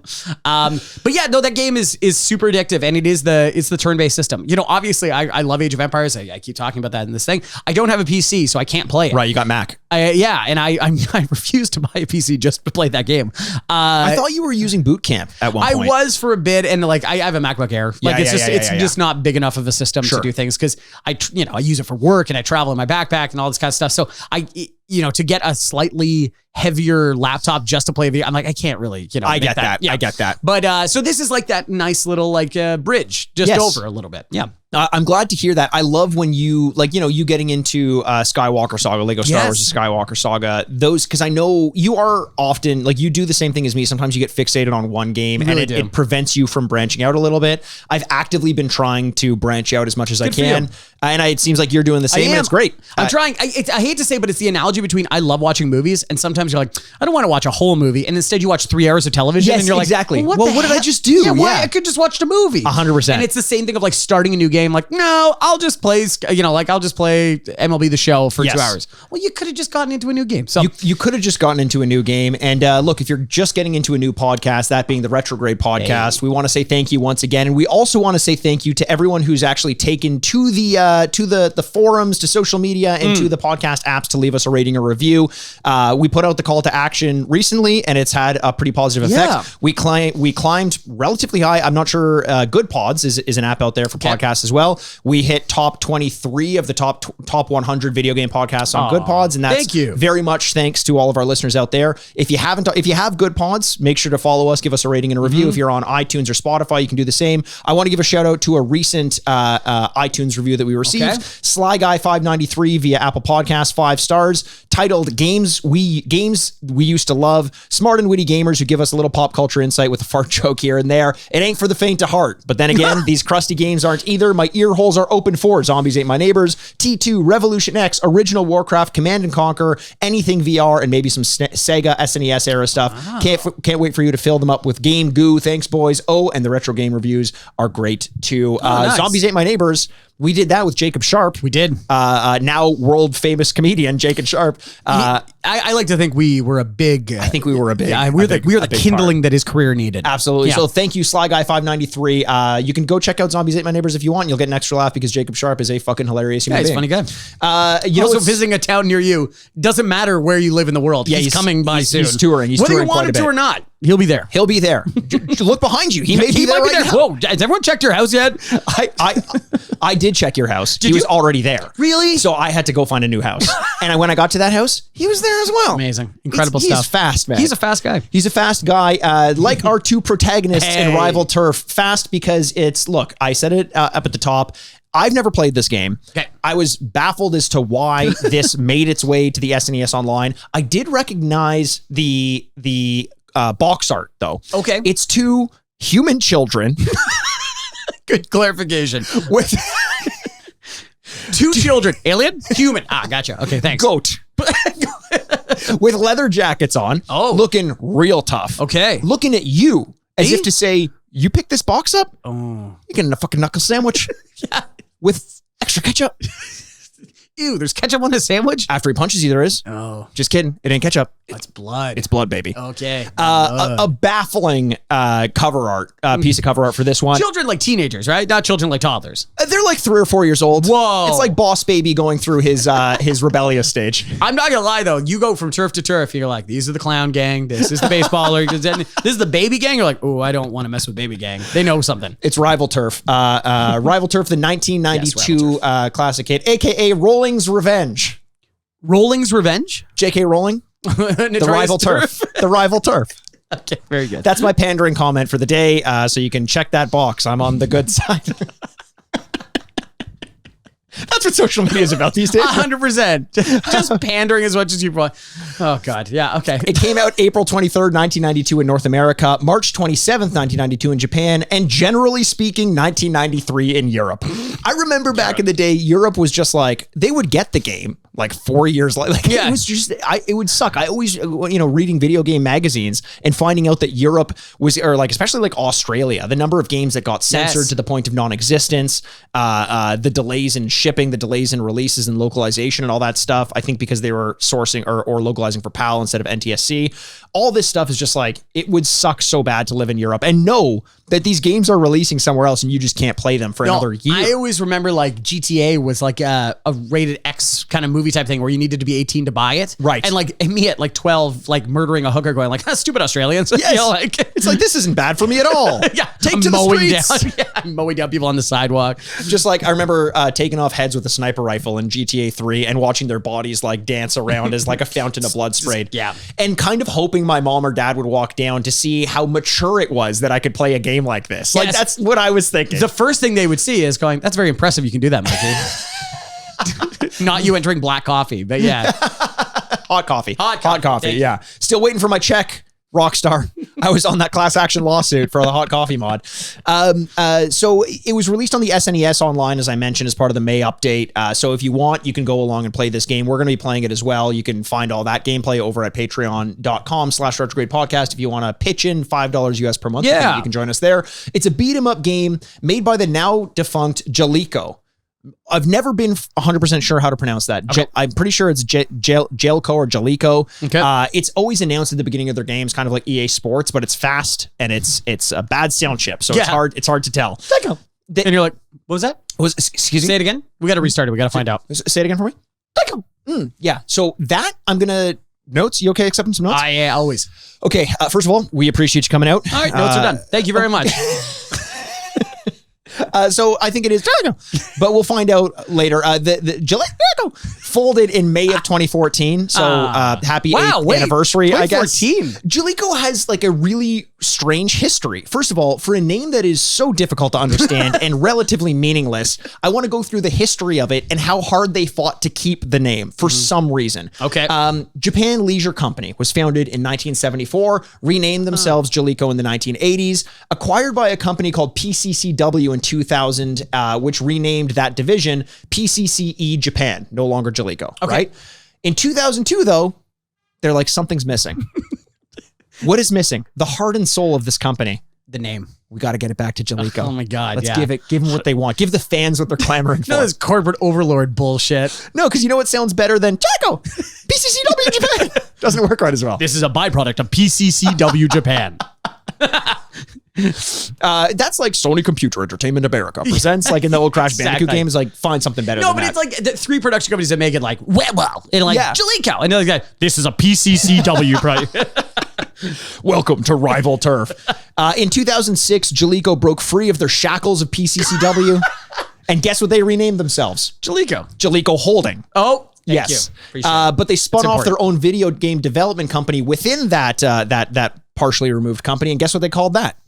But yeah, no, that game is super addictive, and it's the turn-based system. You know, obviously, I love Age of Empires. I keep talking about that in this thing. I don't have a PC, so I can't play it.
Right, you got Mac.
And I refuse to buy a PC just to play that game.
I thought you were using Boot Camp at one point.
I was for a bit, and like I have a MacBook Air. Like it's just not big enough of a system to do things because I use it for work and I travel in my backpack and all this kind of stuff. So to get a slightly heavier laptop just to play video, I'm like, I can't really,
I get that. Yeah. I get that.
But so this is like that nice little like bridge just over a little bit. Yeah.
I'm glad to hear that. I love when you you getting into Skywalker Saga, Lego Star Wars Skywalker Saga, those, because I know you are often, like, you do the same thing as me. Sometimes you get fixated on one game and it prevents you from branching out a little bit. I've actively been trying to branch out as much as I can. And it seems like you're doing the same, and it's great.
I'm trying. I hate to say, but it's the analogy between I love watching movies, and sometimes you're like, I don't want to watch a whole movie, and instead you watch 3 hours of television, and you're like,
exactly.
Well,
what did I just do?
Yeah, why? I could just watch the movie.
100%.
And it's the same thing of like starting a new game. Like, no, I'll just play, I'll just play MLB The Show for 2 hours. Well, you could have just gotten into a new game. So
you could have just gotten into a new game. And look, if you're just getting into a new podcast, that being the Retrograde podcast, we want to say thank you once again, and we also want to say thank you to everyone who's actually taken to the forums, to social media, and to the podcast apps to leave us a rating or review. We put out the call to action recently, and it's had a pretty positive effect. We climbed relatively high. I'm not sure. Good Pods is an app out there for podcasts as well. We hit top 23 of the top 100 video game podcasts on Good Pods, and that's very much thanks to all of our listeners out there. If you have Good Pods, make sure to follow us, give us a rating and a review. If you're on iTunes or Spotify, you can do the same. I want to give a shout out to a recent iTunes review that we received. Sly Guy 593 via Apple Podcasts, 5 stars, titled Games We Used to Love. Smart and witty gamers who give us a little pop culture insight with a fart joke here and there. It ain't for the faint of heart. But then again, these crusty games aren't either. My ear holes are open for Zombies Ate My Neighbors, T2, Revolution X, Original Warcraft, Command and Conquer, anything VR, and maybe some Sega SNES era stuff. Can't wait for you to fill them up with game goo. Thanks, boys. Oh, and the retro game reviews are great too. Nice. Zombies Ate My Neighbors. We did that with Jacob Sharp.
We did.
Now world famous comedian Jacob Sharp.
I like to think we were a big.
I think we were a big.
Yeah, we were the kindling that his career needed.
Absolutely. Yeah. So thank you, Sly Guy 593. You can go check out Zombies Ate My Neighbors if you want. You'll get an extra laugh because Jacob Sharp is a fucking hilarious human being.
He's a funny guy. Also, visiting a town near you doesn't matter where you live in the world. Yeah, he's coming by soon.
He's touring.
Whether you want him to or not, he'll be there.
He'll be there. Look behind you. He may be there right now.
Whoa! Has everyone checked your house yet?
I did check your house. He was already there.
Really?
So I had to go find a new house. And when I got to that house, he was there as well.
Amazing. Incredible stuff.
He's fast, man.
He's a fast guy.
He's a fast guy. Like our two protagonists in Rival Turf. Fast because look, I said it up at the top. I've never played this game.
Okay.
I was baffled as to why this made its way to the SNES Online. I did recognize the box art, though.
Okay.
It's 2 human children.
Good clarification. With 2 children. Alien? Human. Gotcha. Okay, thanks.
Goat. With leather jackets on.
Oh.
Looking real tough.
Okay.
Looking at you as if to say, you picked this box up?
Oh.
You're getting a fucking knuckle sandwich.
Yeah.
With extra ketchup.
Ew, there's ketchup on the sandwich?
After he punches you, there is.
Oh.
Just kidding. It ain't ketchup.
It's blood.
It's blood, baby.
Okay.
A baffling cover art, piece of cover art for this one.
Children like teenagers, right? Not children like toddlers.
They're like 3 or 4 years old.
Whoa.
It's like Boss Baby going through his rebellious stage.
I'm not gonna lie though. You go from turf to turf. You're like, these are the clown gang. This is the baseballer. This is the baby gang. You're like, oh, I don't want to mess with baby gang. They know something.
It's Rival Turf. Rival Turf, the 1992 classic hit, aka Rolling's Revenge.
Rolling's Revenge?
J.K. Rowling. The Rival Turf. The Rival Turf.
Okay, very good.
That's my pandering comment for the day. So you can check that box. I'm on the good side. That's what social media is about these days.
100%. Just pandering as much as you want. Oh, God. Yeah, okay.
It came out April 23rd, 1992 in North America, March 27th, 1992 in Japan, and generally speaking, 1993 in Europe. I remember back in the day, Europe was just like, they would get the game like 4 years later. Like,
yeah.
It was just, it would suck. I always, reading video game magazines and finding out that Europe was, or like, especially like Australia, the number of games that got censored to the point of non-existence, the delays in shipping, the delays in releases and localization and all that stuff. I think because they were sourcing or localizing for PAL instead of NTSC. All this stuff is just like, it would suck so bad to live in Europe and know that these games are releasing somewhere else and you just can't play them for another year.
I always remember like GTA was like a rated X kind of movie type thing where you needed to be 18 to buy it.
Right.
And like me at like 12, like murdering a hooker going like, stupid Australians.
Yes.
You know, like,
it's like, this isn't bad for me at all.
yeah.
Take
I'm
to the streets.
Down, I'm mowing down people on the sidewalk.
Just like, I remember taking off heads with a sniper rifle in GTA 3 and watching their bodies like dance around as like a fountain of blood sprayed.
Yeah.
And kind of hoping my mom or dad would walk down to see how mature it was that I could play a game like this. Like, that's what I was thinking.
The first thing they would see is going, that's very impressive. You can do that, Mikey. Not you entering black coffee, but yeah.
Hot coffee.
Hot coffee.
Yeah. Still waiting for my check. Rockstar. I was on that class action lawsuit for the hot coffee mod. So it was released on the SNES Online, as I mentioned, as part of the May update. So if you want, you can go along and play this game. We're going to be playing it as well. You can find all that gameplay over at patreon.com/retrograde podcast. If you want to pitch in $5 US per month,
yeah,
you can join us there. It's a beat 'em up game made by the now defunct Jaleco. I've never been 100% sure how to pronounce that.
Okay.
I'm pretty sure it's Jaleco or Jaleco.
Okay.
It's always announced at the beginning of their games, kind of like EA Sports, but it's fast and it's a bad sound chip, so it's hard to tell.
And you're like, what was that?
Excuse me?
Say it again. We got to restart it. We got to find out.
Say it again for me. Yeah. So that I'm gonna notes. You okay accepting some notes?
Yeah, always.
Okay. First of all, we appreciate you coming out.
All right, notes are done. Thank you very much.
So I think it is Jaleco, but we'll find out later. The Jaleco folded in May of 2014. So happy 8th anniversary, I guess.
2014.
Jaleco has like a really strange history. First of all, for a name that is so difficult to understand and relatively meaningless, I want to go through the history of it and how hard they fought to keep the name for some reason.
Okay.
Japan Leisure Company was founded in 1974, renamed themselves Jaleco in the 1980s, acquired by a company called PCCW in 2000, which renamed that division PCCE Japan, no longer Jaleco, right? In 2002, though, they're like, something's missing. What is missing? The heart and soul of this company.
The name.
We got to get it back to Jaleco.
Oh my God.
Let's give them what they want. Give the fans what they're clamoring for.
No, this corporate overlord bullshit.
No, because you know what sounds better than Jaleco? PCCW Japan. Doesn't work quite as well.
This is a byproduct of PCCW Japan.
That's like Sony Computer Entertainment America presents, like in the old Crash Bandicoot games, like find something better than that.
It's like the three production companies that make it like well and like Jaleco. And they're like, this is a PCCW project.
Welcome to Rival Turf. In 2006, Jaleco broke free of their shackles of PCCW. And guess what they renamed themselves?
Jaleco.
Jaleco Holding.
Oh, thank
yes.
you.
But they spun off their own video game development company within that partially removed company. And guess what they called that?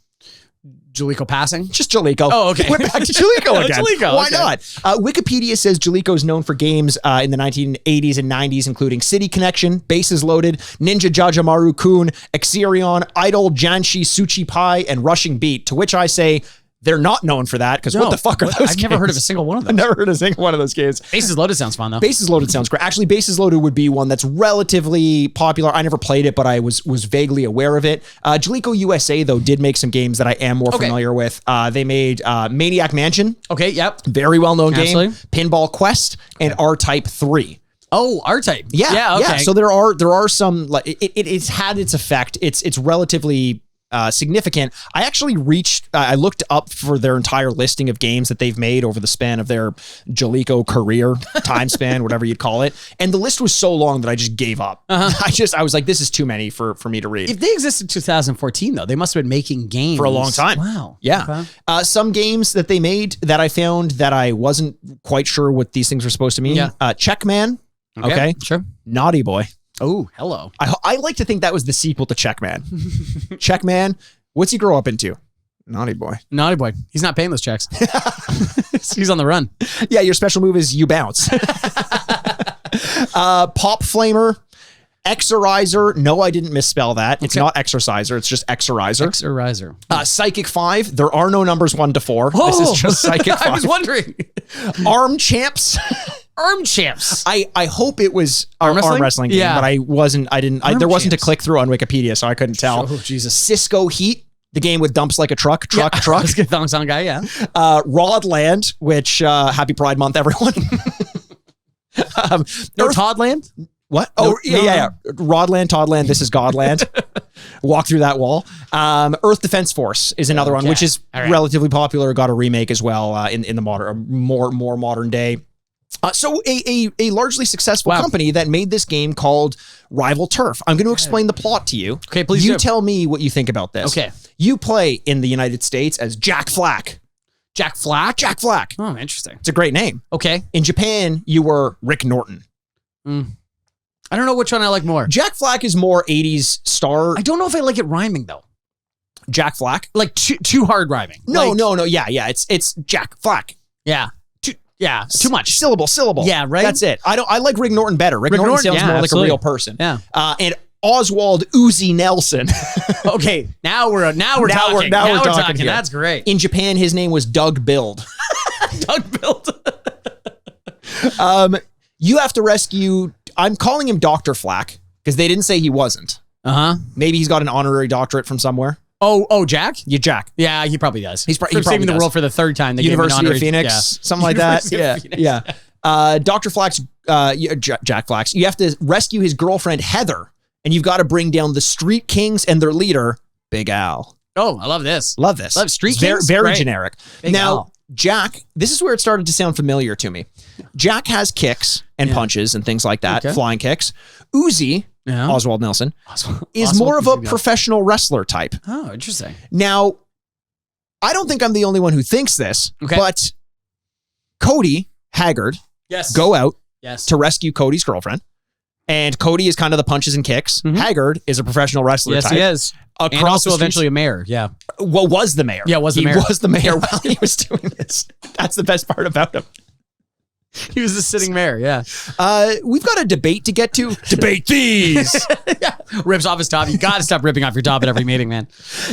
Jaleco Passing?
Just Jaleco.
Oh, okay.
Went back to Jaleco again.
Jaleco,
Why not? Wikipedia says Jaleco is known for games in the 1980s and 90s, including City Connection, Bases Loaded, Ninja Jajamaru-kun, Exerion, Idol, Janshi, Suchi Pai, and Rushing Beat, to which I say, they're not known for that, because what the fuck are those games?
I've never heard of a single one of those.
I've never heard of a single one of those games.
Bases Loaded sounds fun, though.
Bases Loaded sounds great. Actually, Bases Loaded would be one that's relatively popular. I never played it, but I was vaguely aware of it. Jaleco USA, though, did make some games that I am more familiar with. They made Maniac Mansion.
Okay, yep.
Very well-known game.
Absolutely.
Pinball Quest and R-Type 3.
Oh, R-Type.
Yeah,
okay.
So there are some, like, it's had its effect. It's relatively significant. I actually I looked up for their entire listing of games that they've made over the span of their Jaleco career, time span, whatever you'd call it. And the list was so long that I just gave up. I was like, this is too many for me to read.
If they existed in 2014, though, they must have been making games
for a long time.
Wow.
Yeah. Okay. Some games that they made that I found that I wasn't quite sure what these things were supposed to mean. Yeah. Checkman. Okay.
Sure.
Naughty Boy.
Oh, hello.
I like to think that was the sequel to Checkman. Checkman, what's he grow up into? Naughty Boy.
Naughty Boy. He's not paying those checks. He's on the run.
Yeah, your special move is you bounce. Pop Flamer. Exorizer. No, I didn't misspell that. It's not Exorciser. It's just Exorizer.
Exorizer.
Psychic 5. There are no numbers 1 to 4. Oh, this is just Psychic 5.
I was wondering.
Arm Champs.
Arm Champs.
I hope it was arm wrestling game, but there wasn't a click through on Wikipedia, so I couldn't tell.
Oh, Jesus.
Cisco Heat. the game with dumps like a truck.
Thong Song guy, yeah.
Rodland, which happy Pride Month, everyone.
No Toddland?
What? Oh, yeah. Rodland, Toddland, this is Godland. Walk through that wall. Earth Defense Force is another one, which is relatively popular. Got a remake as well in the modern, more modern day. So a largely successful company that made this game called Rival Turf. I'm going to explain the plot to you.
Okay, please
You tell me what you think about this.
Okay.
You play in the United States as Jack Flack.
Jack Flack?
Jack Flack.
Oh, interesting.
It's a great name.
Okay.
In Japan, you were Rick Norton.
I don't know which one I like more.
Jack Flack is more 80s star.
I don't know if I like it rhyming, though.
Jack Flack?
Like, too hard rhyming.
No. Yeah. It's Jack Flack.
Yeah. Too much.
Syllable.
Yeah, right?
That's it. I like Rick Norton better. Rick Norton sounds more like a real person.
Yeah.
And Oswald Uzi Nelson.
Okay, now we're talking. Now we're talking.
Here.
That's great.
In Japan, his name was Doug Build.
Doug Build.
You have to rescue. I'm calling him Dr. Flack because they didn't say he wasn't. Maybe he's got an honorary doctorate from somewhere.
Oh, Jack?
Yeah, Jack.
Yeah, he probably does.
He probably
saving the
does.
world for the third time.
University of Phoenix, something like that. Yeah. Dr. Flack's, Jack Flack's. You have to rescue his girlfriend Heather, and you've got to bring down the Street Kings and their leader, Big Al.
Oh, I love this.
Love this.
Love Street Kings.
Very generic.
Big Al.
Jack, this is where it started to sound familiar to me. Jack has kicks and punches and things like that, flying kicks. Uzi, Oswald Nelson, is more of a professional wrestler type.
Oh, interesting.
Now, I don't think I'm the only one who thinks this, but Cody Haggard go out to rescue Cody's girlfriend. And Cody is kind of the punches and kicks. Haggard is a professional wrestler type.
Yes, he is. And also eventually a mayor,
Well, was the mayor.
Yeah, was the mayor.
He was the mayor while he was doing this. That's the best part about him.
He was the sitting mayor,
We've got a debate to get to. Debate these.
Rips off his top. You got to stop ripping off your top at every meeting, man.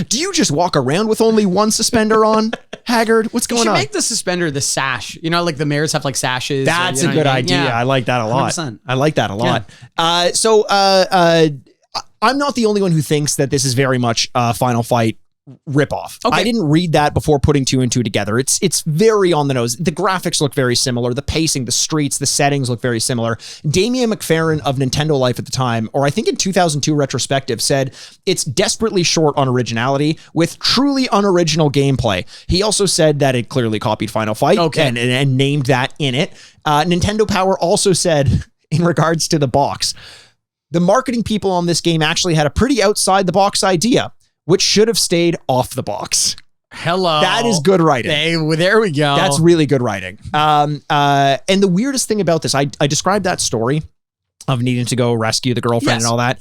Do you just walk around with only one suspender on, Haggard? What's going on?
You should make the suspender the sash. You know, like the mayors have like sashes.
That's a good idea. Yeah. I like that a lot. 100%. I like that a lot. I'm not the only one who thinks that this is very much a Final Fight ripoff. I didn't read that before putting 2 and 2 together. It's very on the nose. The graphics look very similar. The pacing, the streets, the settings look very similar. Damian McFerrin of Nintendo Life at the time, or I think in 2002 retrospective, said it's desperately short on originality with truly unoriginal gameplay. He also said that it clearly copied Final Fight and named that in it. Nintendo Power also said in regards to the box, the marketing people on this game actually had a pretty outside the box idea, which should have stayed off the box.
Hello.
That is good writing.
There we go.
That's really good writing. And the weirdest thing about this, I described that story of needing to go rescue the girlfriend and all that.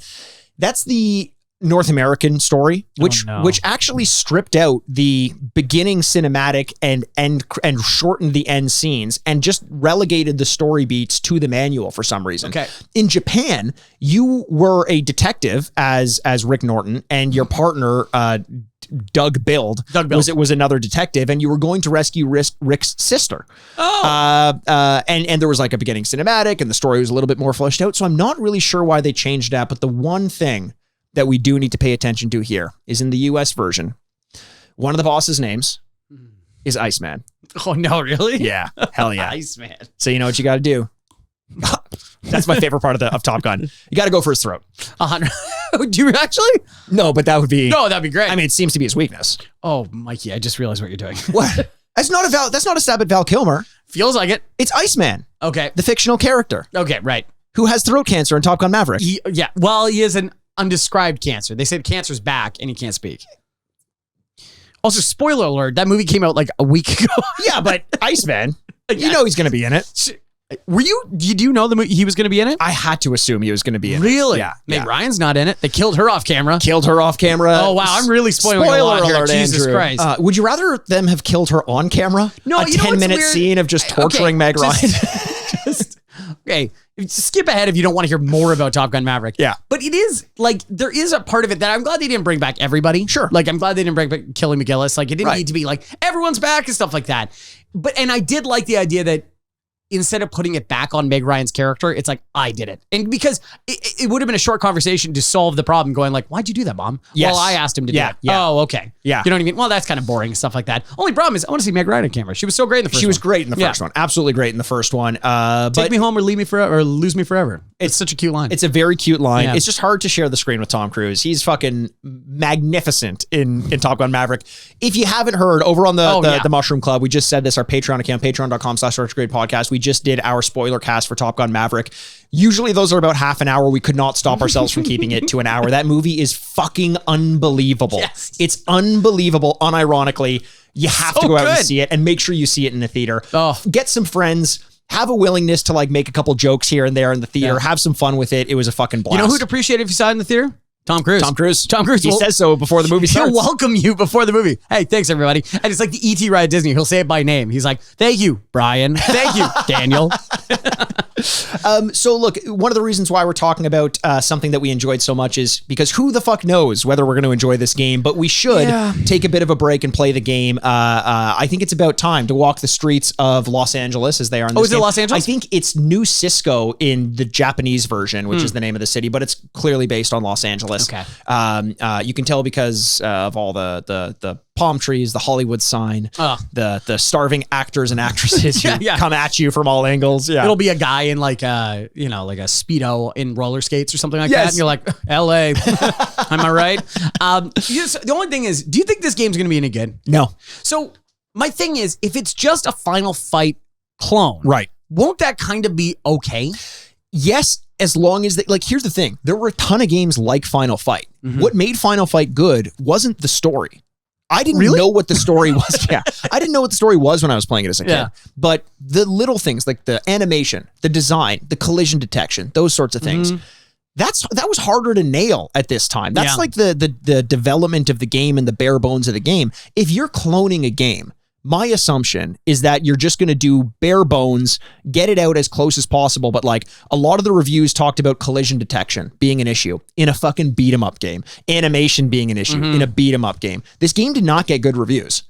That's the North American story, which actually stripped out the beginning cinematic and shortened the end scenes and just relegated the story beats to the manual for some reason. In Japan, you were a detective as Rick Norton, and your partner Doug Build was another detective, and you were going to rescue Rick's sister. And there was like a beginning cinematic, and the story was a little bit more fleshed out. So I'm not really sure why they changed that, but the one thing that we do need to pay attention to here is in the US version, one of the boss's names is Iceman.
Oh, no, really?
Yeah. Hell yeah.
Iceman.
So you know what you got to do. That's my favorite part of Top Gun. You got to go for his throat.
Do you actually?
No, but that would be...
No, that'd be great.
I mean, it seems to be his weakness.
Oh, Mikey, I just realized what you're doing.
What? That's not a stab at Val Kilmer.
Feels like it.
It's Iceman.
Okay.
The fictional character.
Okay, right.
Who has throat cancer in Top Gun Maverick.
Well, he is an undescribed cancer. They said cancer's back and he can't speak. Also, spoiler alert, that movie came out like a week ago.
Yeah, but Iceman, you know he's going to be in it.
Did you know the movie he was going to be in it?
I had to assume he was going to be in it.
Really?
Yeah.
Meg Ryan's not in it. They killed her off camera.
Oh,
wow. I'm really spoiling a lot here. Jesus Christ.
Would you rather them have killed her on camera?
No,
a 10-minute scene of just torturing Meg Ryan?
Okay. Skip ahead if you don't want to hear more about Top Gun Maverick.
Yeah.
But it is, like, there is a part of it that I'm glad they didn't bring back everybody.
Sure.
Like, I'm glad they didn't bring back Kelly McGillis. Like, it didn't need to be like, everyone's back and stuff like that. And I did like the idea that instead of putting it back on Meg Ryan's character, it's like, I did it. And because it would have been a short conversation to solve the problem, going like, why'd you do that, Mom?
Yes.
Well, I asked him to do it.
Yeah.
Oh, okay.
Yeah.
You know what I mean? Well, that's kind of boring, stuff like that. Only problem is, I want to see Meg Ryan on camera. She was so great in the first one.
She was great in the first one. Absolutely great in the first one.
Take me home or leave me forever, or lose me forever. It's such a cute line.
It's a very cute line.
Yeah.
It's just hard to share the screen with Tom Cruise. He's fucking magnificent in Top Gun Maverick. If you haven't heard, over on the Mushroom Club, we just said this, our Patreon account, patreon.com/Retrograde podcast. We just did our spoiler cast for Top Gun Maverick. Usually those are about half an hour. We could not stop ourselves from keeping it to an hour. That movie is fucking unbelievable.
Yes.
It's unbelievable, unironically. You have to go out and see it, and make sure you see it in the theater.
Oh.
Get some friends. Have a willingness to like make a couple jokes here and there in the theater. Have some fun with it. It was a fucking blast.
You know who'd appreciate it if you saw it in the theater? Tom Cruise.
Tom Cruise. He
will,
says so before the movie starts.
He'll welcome you before the movie. Hey, thanks everybody. And it's like the E.T. ride at Disney. He'll say it by name. He's like, thank you, Brian. Thank you, Daniel.
So look, one of the reasons why we're talking about something that we enjoyed so much is because who the fuck knows whether we're going to enjoy this game, but we should take a bit of a break and play the game. I think it's about time to walk the streets of Los Angeles as they are in this
is it Los Angeles?
I think it's New Cisco in the Japanese version, which is the name of the city, but it's clearly based on Los Angeles.
Okay.
You can tell because of all the palm trees, the Hollywood sign, the starving actors and actresses who come at you from all angles. Yeah.
It'll be a guy in like a Speedo in roller skates or something like that. And you're like, LA, am I right? The only thing is, do you think this game's going to be any good?
No.
So my thing is, if it's just a Final Fight clone,
right,
won't that kind of be okay?
Yes, as long as here's the thing. There were a ton of games like Final Fight. What made Final Fight good wasn't the story. I didn't know what the story was. I didn't know what the story was when I was playing it as a kid. But the little things like the animation, the design, the collision detection, those sorts of things, that was harder to nail at this time. That's like the development of the game and the bare bones of the game. If you're cloning a game, my assumption is that you're just going to do bare bones, get it out as close as possible. But like a lot of the reviews talked about collision detection being an issue in a fucking beat 'em up game, animation being an issue in a beat 'em up game. This game did not get good reviews.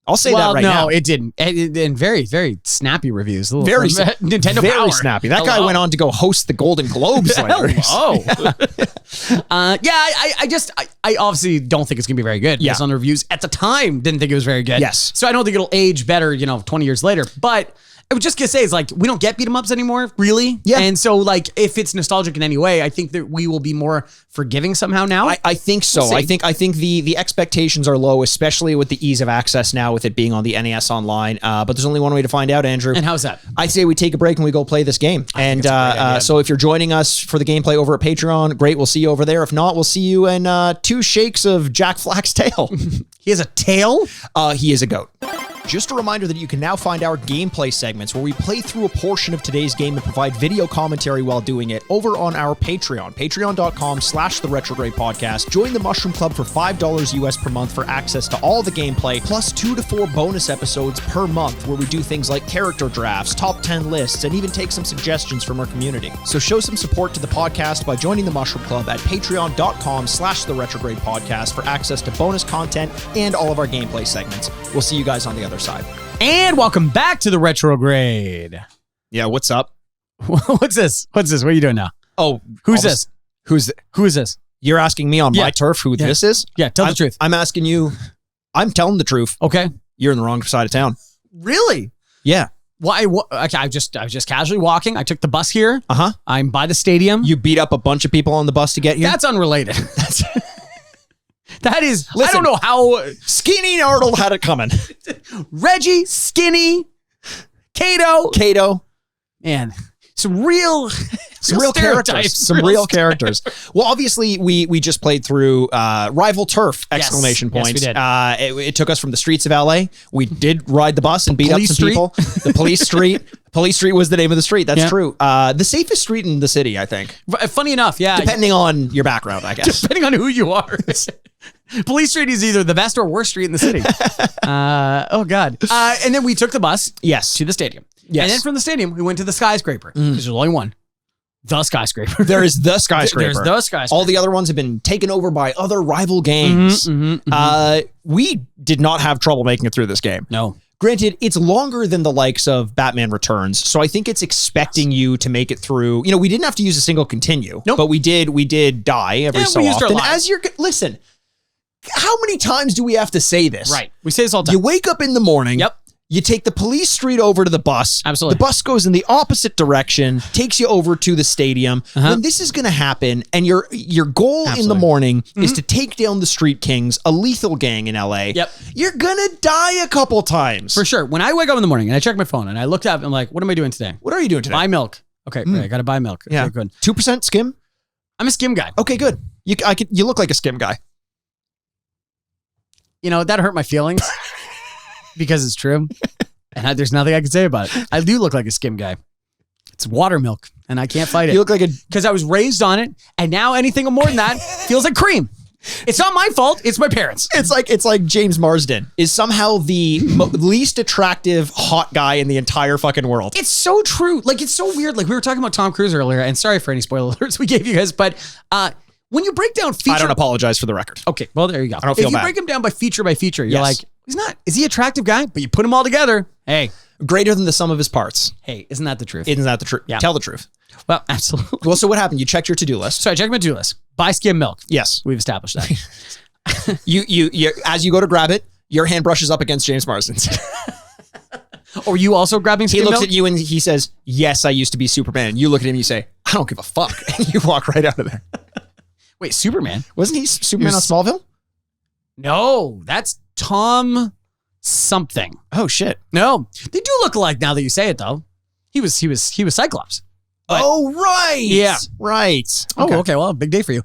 I'll say that right now.
No, it didn't. And very, very snappy reviews.
Very
Nintendo
very
power.
snappy. That guy went on to go host the Golden Globes later.
I obviously don't think it's gonna be very good. Based on the reviews at the time, didn't think it was very good.
Yes.
So I don't think it'll age better, 20 years later. But I was just gonna say, it's like, we don't get beat 'em ups anymore, really.
Yeah.
And so like, if it's nostalgic in any way, I think that we will be more forgiving somehow now.
I think so.
We'll
I think the expectations are low, especially with the ease of access now with it being on the NES Online. But there's only one way to find out, Andrew.
And how's that?
I say we take a break and we go play this game. And so if you're joining us for the gameplay over at Patreon, great. We'll see you over there. If not, we'll see you in 2 shakes of Jack Flack's tail.
He has a tail?
He is a goat. Just a reminder that you can now find our gameplay segments where we play through a portion of today's game and provide video commentary while doing it over on our Patreon, patreon.com/the Retrograde Podcast. Join the Mushroom Club for $5 US per month for access to all the gameplay, plus 2 to 4 bonus episodes per month where we do things like character drafts, top 10 lists, and even take some suggestions from our community. So show some support to the podcast by joining the Mushroom Club at patreon.com/the Retrograde Podcast for access to bonus content and all of our gameplay segments. We'll see you guys on the other side.
And welcome back to the Retrograde.
Yeah, what's up?
What's this? What are you doing now?
Oh,
who's this? Who is this?
You're asking me on my turf who this is?
Yeah, tell the truth.
I'm asking you. I'm telling the truth.
Okay.
You're in the wrong side of town.
Really?
Yeah.
Why? Okay, I was just casually walking. I took the bus here. I'm by the stadium.
You beat up a bunch of people on the bus to get here?
That's unrelated. That is,
listen,
I don't know how.
Skinny Arnold had it coming.
Reggie, Skinny, Kato. Man, some real
characters. Some real characters. Well, obviously, we just played through Rival Turf! Exclamation point.
Yes, we did.
It took us from the streets of LA. We did ride the bus and beat up some people. The Police Street. Police Street was the name of the street. That's true. The safest street in the city, I think.
Funny enough, yeah.
Depending on your background, I guess.
Depending on who you are. Police Street is either the best or worst street in the city. Oh, God. And then we took the bus to the stadium. Yes. And then from the stadium, we went to the skyscraper. Because there's only one. The skyscraper.
There is the skyscraper.
There's the skyscraper.
All the other ones have been taken over by other rival gangs. We did not have trouble making it through this game.
No.
Granted, it's longer than the likes of Batman Returns, so I think it's expecting you to make it through. You know, we didn't have to use a single continue, but we did die every so often. As you're listen, how many times do we have to say this?
Right, we say this all the time.
You wake up in the morning.
Yep.
You take the police street over to the bus.
Absolutely.
The bus goes in the opposite direction, takes you over to the stadium. When this is going to happen, and your goal in the morning is to take down the Street Kings, a lethal gang in LA, you're going to die a couple times.
For sure. When I wake up in the morning and I check my phone and I looked up, I'm like, what am I doing today?
What are you doing today?
Buy milk. Okay, great. I got to buy milk. Okay,
Yeah,
good.
2% skim?
I'm a skim guy.
Okay, good. You look like a skim guy.
You know, that hurt my feelings because it's true. And there's nothing I can say about it. I do look like a skim guy. It's water milk, and I can't fight it.
You look like
because I was raised on it, and now anything more than that feels like cream. It's not my fault. It's my parents.
It's like James Marsden is somehow the least attractive hot guy in the entire fucking world.
It's so true. Like, it's so weird. Like, we were talking about Tom Cruise earlier, and sorry for any spoiler alerts we gave you guys, but when you break down feature...
I don't apologize for the record.
Okay, well, there you go.
I don't feel bad.
If you break him down by feature, you're like, is he an attractive guy? But you put them all together. Hey.
Greater than the sum of his parts.
Hey, isn't that the truth?
Isn't that the truth?
Yeah.
Tell the truth.
Well, absolutely.
Well, so what happened? You checked your to-do list.
So I checked my to-do list. Buy skim milk.
Yes.
We've established that.
you as you go to grab it, your hand brushes up against James Marsden's.
Or you also grabbing skim milk?
He looks at you and he says, yes, I used to be Superman. You look at him and you say, I don't give a fuck. And you walk right out of there.
Wait, Superman?
Wasn't he Superman on Smallville?
No, that's Tom something.
Oh shit.
No, they do look alike now that you say it though. He was Cyclops. But,
oh right.
Yeah.
Right.
Oh, okay. Well, big day for you.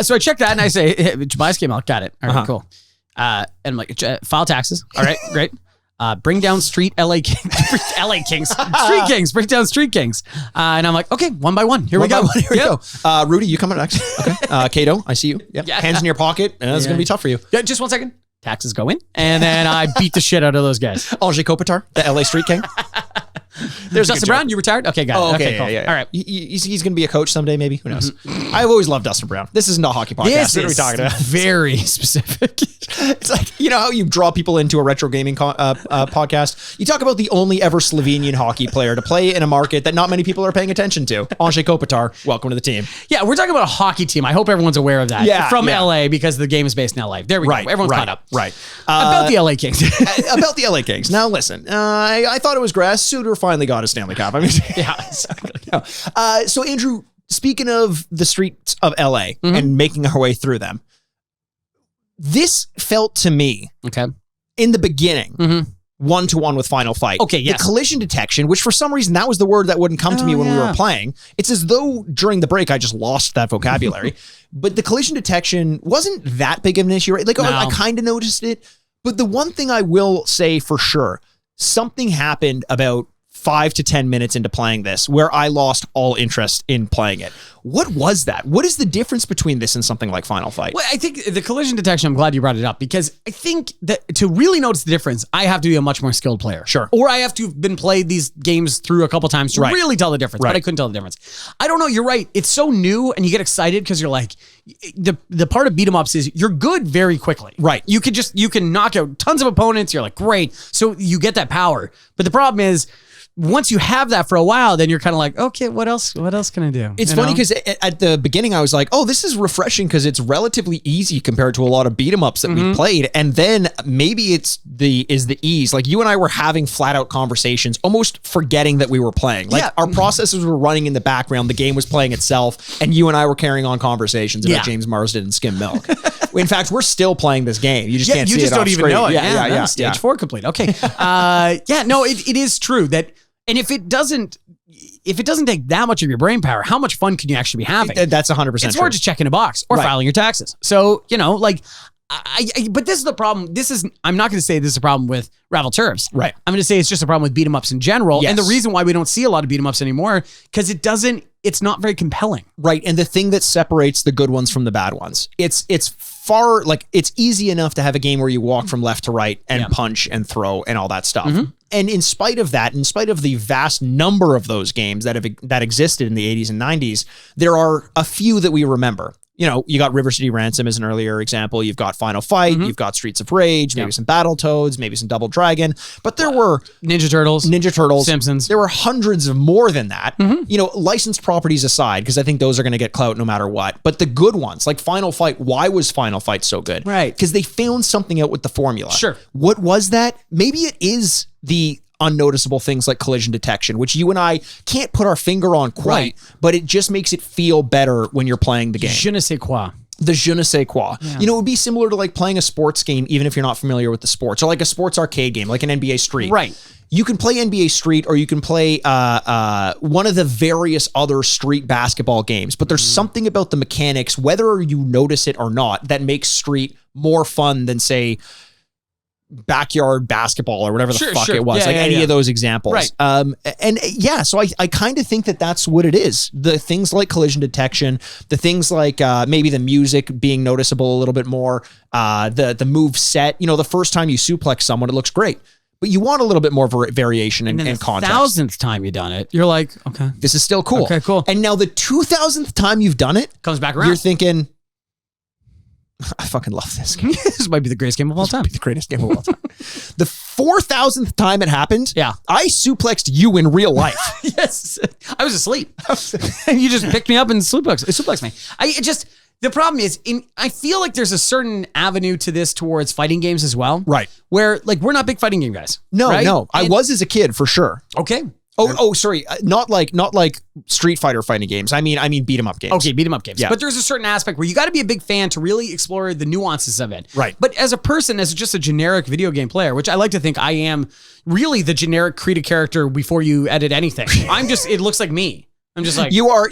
So I check that and I say, hey, buy skim milk. Got it. All right, cool. And I'm like, file taxes. All right, great. Bring down street LA Kings. LA Kings. Street Kings. Bring down Street Kings. And I'm like, okay, one by one. Here we go.
Here we go. Rudy, you coming next. Okay. Kato, I see you. Yep. Yeah. Hands in your pocket. And it's going to be tough for you.
Yeah, just 1 second. Taxes go in. And then I beat the shit out of those guys.
Angers Kopitar, the LA Street King.
There's Dustin Brown. You retired? Okay, got it.
Oh,
okay, cool.
Yeah.
All right.
He's going to be a coach someday, maybe. Who knows? I've always loved Dustin Brown. This isn't a hockey podcast. What are we talking about?
Very specific.
It's like, you know how you draw people into a retro gaming podcast? You talk about the only ever Slovenian hockey player to play in a market that not many people are paying attention to. Angers Kopitar, welcome to the team.
Yeah, we're talking about a hockey team. I hope everyone's aware of that.
Yeah,
From LA because the game is based in LA. There we go. Everyone's caught up.
Right.
About the LA Kings.
About the LA Kings. Now listen, I thought it was grass. Suter finally got a Stanley Cup. I mean,
yeah, exactly.
So Andrew, speaking of the streets of LA and making our way through them, this felt to me, in the beginning, one-to-one with Final Fight.
Okay, yes.
The collision detection, which for some reason that was the word that wouldn't come to me when we were playing. It's as though during the break I just lost that vocabulary. But the collision detection wasn't that big of an issue, right? Like, I kind of noticed it. But the one thing I will say for sure, something happened about 5 to 10 minutes into playing this where I lost all interest in playing it. What was that? What is the difference between this and something like Final Fight?
Well, I think the collision detection, I'm glad you brought it up because I think that to really notice the difference, I have to be a much more skilled player.
Sure.
Or I have to have been played these games through a couple times to really tell the difference, but I couldn't tell the difference. I don't know. You're right. It's so new and you get excited because you're like, the part of beat 'em ups is you're good very quickly.
Right.
You can knock out tons of opponents. You're like, great. So you get that power. But the problem is, once you have that for a while, then you're kind of like, okay, what else can I do?
It's funny because at the beginning I was like, oh, this is refreshing because it's relatively easy compared to a lot of beat 'em ups that we played. And then maybe it's the ease. Like you and I were having flat out conversations, almost forgetting that we were playing. Like our processes were running in the background. The game was playing itself. And you and I were carrying on conversations about James Marsden and skim milk. In fact, we're still playing this game. You just can't see it. You just don't even know it.
Yeah. Stage 4 complete. Okay. It is true that. And if it doesn't take that much of your brain power, how much fun can you actually be having?
That's 100%
It's more just checking a box or filing your taxes. So, but this is the problem. I'm not going to say this is a problem with Ravel Turfs.
Right.
I'm going to say it's just a problem with beat 'em ups in general. Yes. And the reason why we don't see a lot of beat 'em ups anymore, because it's not very compelling.
Right. And the thing that separates the good ones from the bad ones, it's easy enough to have a game where you walk from left to right and punch and throw and all that stuff. And in spite of that, in spite of the vast number of those games that existed in the 80s and 90s, there are a few that we remember. you know, you got River City Ransom as an earlier example. You've got Final Fight. You've got Streets of Rage, maybe some Battletoads, maybe some Double Dragon. But there were
Ninja Turtles, Simpsons.
There were hundreds of more than that. You know, licensed properties aside, because I think those are going to get clout no matter what. But the good ones, like Final Fight, why was Final Fight so good?
Right.
Because they found something out with the formula.
Sure.
What was that? Maybe it is the unnoticeable things like collision detection, which you and I can't put our finger on quite, but it just makes it feel better when you're playing the game.
Je ne sais quoi.
The je ne sais quoi. Yeah. You know, it would be similar to like playing a sports game, even if you're not familiar with the sports, or like a sports arcade game, like an NBA Street.
Right.
You can play NBA Street, or you can play one of the various other street basketball games, but there's something about the mechanics, whether you notice it or not, that makes Street more fun than, say, backyard basketball or whatever the fuck it was, any of those examples.
Right.
So I kind of think that that's what it is. The things like collision detection, the things like maybe the music being noticeable a little bit more, the move set. You know, the first time you suplex someone, it looks great, but you want a little bit more variation and context.
The 1000th time you've done it, you're like, okay,
this is still cool.
Okay, cool.
And now the 2000th time you've done it,
comes back around.
You're thinking, I fucking love this game.
This might be the greatest game of all time.
The greatest game of all time. The 4000th time it happened, I suplexed you in real life.
Yes. I was asleep. And you just picked me up and suplexed me. The problem is, I feel like there's a certain avenue to this towards fighting games as well.
Right.
Where, like, we're not big fighting game guys.
No,
right?
no. I was as a kid, for sure.
Okay.
Sorry. Not like Street Fighter fighting games. I mean beat 'em up games.
Okay, beat 'em up games.
Yeah.
But there's a certain aspect where you got to be a big fan to really explore the nuances of it.
Right.
But as a person, as just a generic video game player, which I like to think I am really the generic create a character before you edit anything. It looks like me. I'm just like,
you are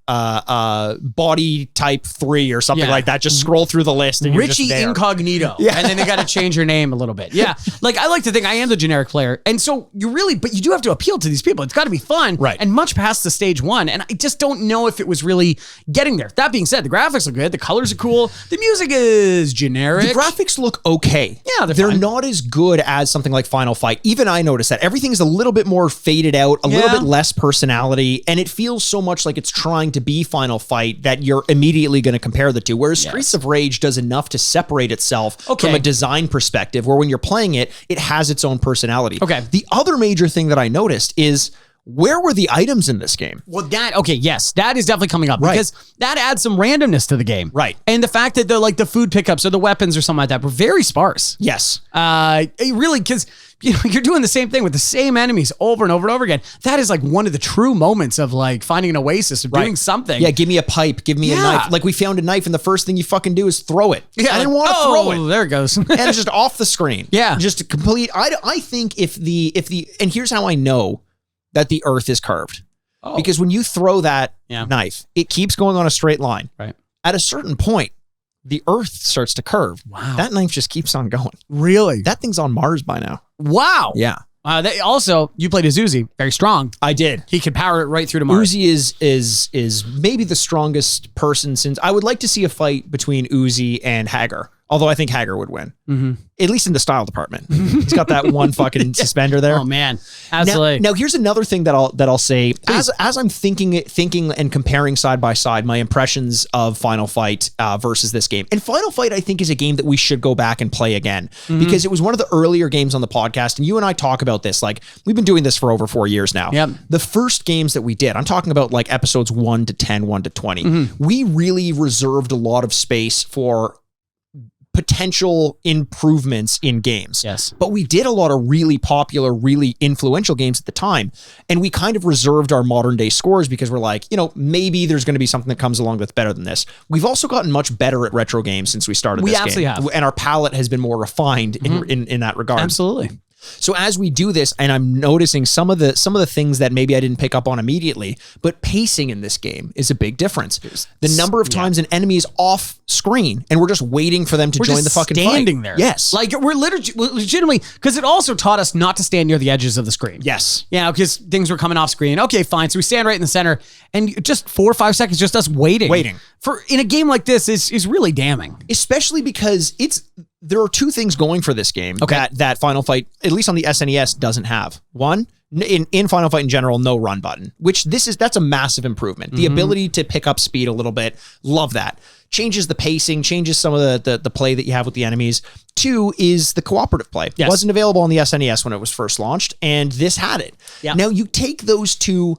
body type 3 or something like that. Just scroll through the list and
Richie
you're just there.
Incognito. Yeah. And then they got to change your name a little bit. Yeah. Like, I like to think I am the generic player. And so but you do have to appeal to these people. It's got to be fun.
Right.
And much past the stage one. And I just don't know if it was really getting there. That being said, the graphics are good. The colors are cool. The music is generic.
The graphics look okay.
Yeah,
they're not as good as something like Final Fight. Even I noticed that everything's a little bit more faded out, a little bit less personality, and it feels so much like it's trying to be Final Fight that you're immediately going to compare the two. Whereas Streets of Rage does enough to separate itself from a design perspective, where when you're playing it, it has its own personality.
Okay.
The other major thing that I noticed is, where were the items in this game?
Well, that is definitely coming up because that adds some randomness to the game.
Right.
And the fact that the food pickups or the weapons or something like that were very sparse.
Yes.
Really, because you're doing the same thing with the same enemies over and over and over again. That is like one of the true moments of like finding an oasis of doing something.
Yeah, give me a pipe, give me a knife. Like, we found a knife and the first thing you fucking do is throw it.
Yeah,
I didn't want to throw it.
There it goes.
And it's just off the screen.
Yeah.
Just a complete, I think and here's how I know that the earth is curved. Because when you throw that knife, it keeps going on a straight line.
Right.
At a certain point, the earth starts to curve.
Wow.
That knife just keeps on going.
Really?
That thing's on Mars by now.
Wow.
Yeah.
Also, you played as Uzi, very strong.
I did.
He could power it right through to Mars.
Uzi is maybe the strongest person since. I would like to see a fight between Uzi and Hager. Although I think Hager would win, at least in the style department. He's got that one fucking suspender there.
Oh man, absolutely.
Now here's another thing that I'll say. As I'm thinking and comparing side by side my impressions of Final Fight versus this game. And Final Fight, I think, is a game that we should go back and play again because it was one of the earlier games on the podcast. And you and I talk about this. Like, we've been doing this for over 4 years now.
Yep.
The first games that we did, I'm talking about like episodes 1 to 10, 1 to 20. We really reserved a lot of space for potential improvements in games.
Yes.
But we did a lot of really popular, really influential games at the time. And we kind of reserved our modern day scores because we're like, maybe there's going to be something that comes along that's better than this. We've also gotten much better at retro games since we started this game. We
absolutely have.
And our palette has been more refined in that regard.
Absolutely.
So as we do this, and I'm noticing some of the things that maybe I didn't pick up on immediately, but pacing in this game is a big difference. The number of times an enemy is off screen and we're just waiting for them to join the fucking fight.
Standing there.
Yes.
Like, we're legitimately, because it also taught us not to stand near the edges of the screen.
Yes.
Yeah, because things were coming off screen. Okay, fine. So we stand right in the center and just 4 or 5 seconds, just us waiting. In a game like this is really damning.
Especially because there are two things going for this game that Final Fight, at least on the SNES, doesn't have. One, in Final Fight in general, no run button, that's a massive improvement. The ability to pick up speed a little bit, love that. Changes the pacing, changes some of the play that you have with the enemies. 2 is the cooperative play. Yes. It wasn't available on the SNES when it was first launched, and this had it. Yep. Now you take those 2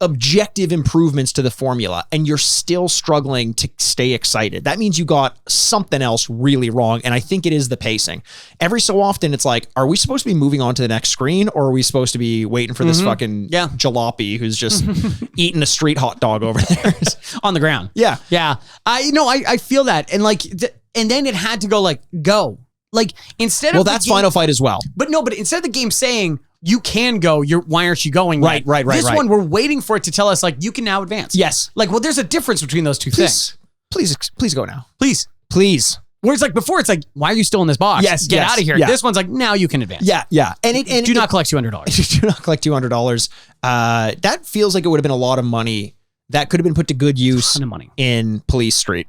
objective improvements to the formula and you're still struggling to stay excited. That means you got something else really wrong, and I think it is the pacing. Every so often it's like, are we supposed to be moving on to the next screen, or are we supposed to be waiting for this fucking jalopy who's just eating a street hot dog over there
on the ground?
Yeah.
I feel that, and and then it had to go instead of
that's Final Fight as well.
But instead of the game saying you can go, why aren't you going?
Right.
This one, we're waiting for it to tell us, you can now advance.
Yes.
There's a difference between those two things.
Please go now.
Please. Whereas before, it's why are you still in this box?
Yes.
Get out of here. Yeah. This one's now you can advance.
Yeah. And
do not collect $200.
Do not collect $200. That feels like it would have been a lot of money that could have been put to good use in Police Street.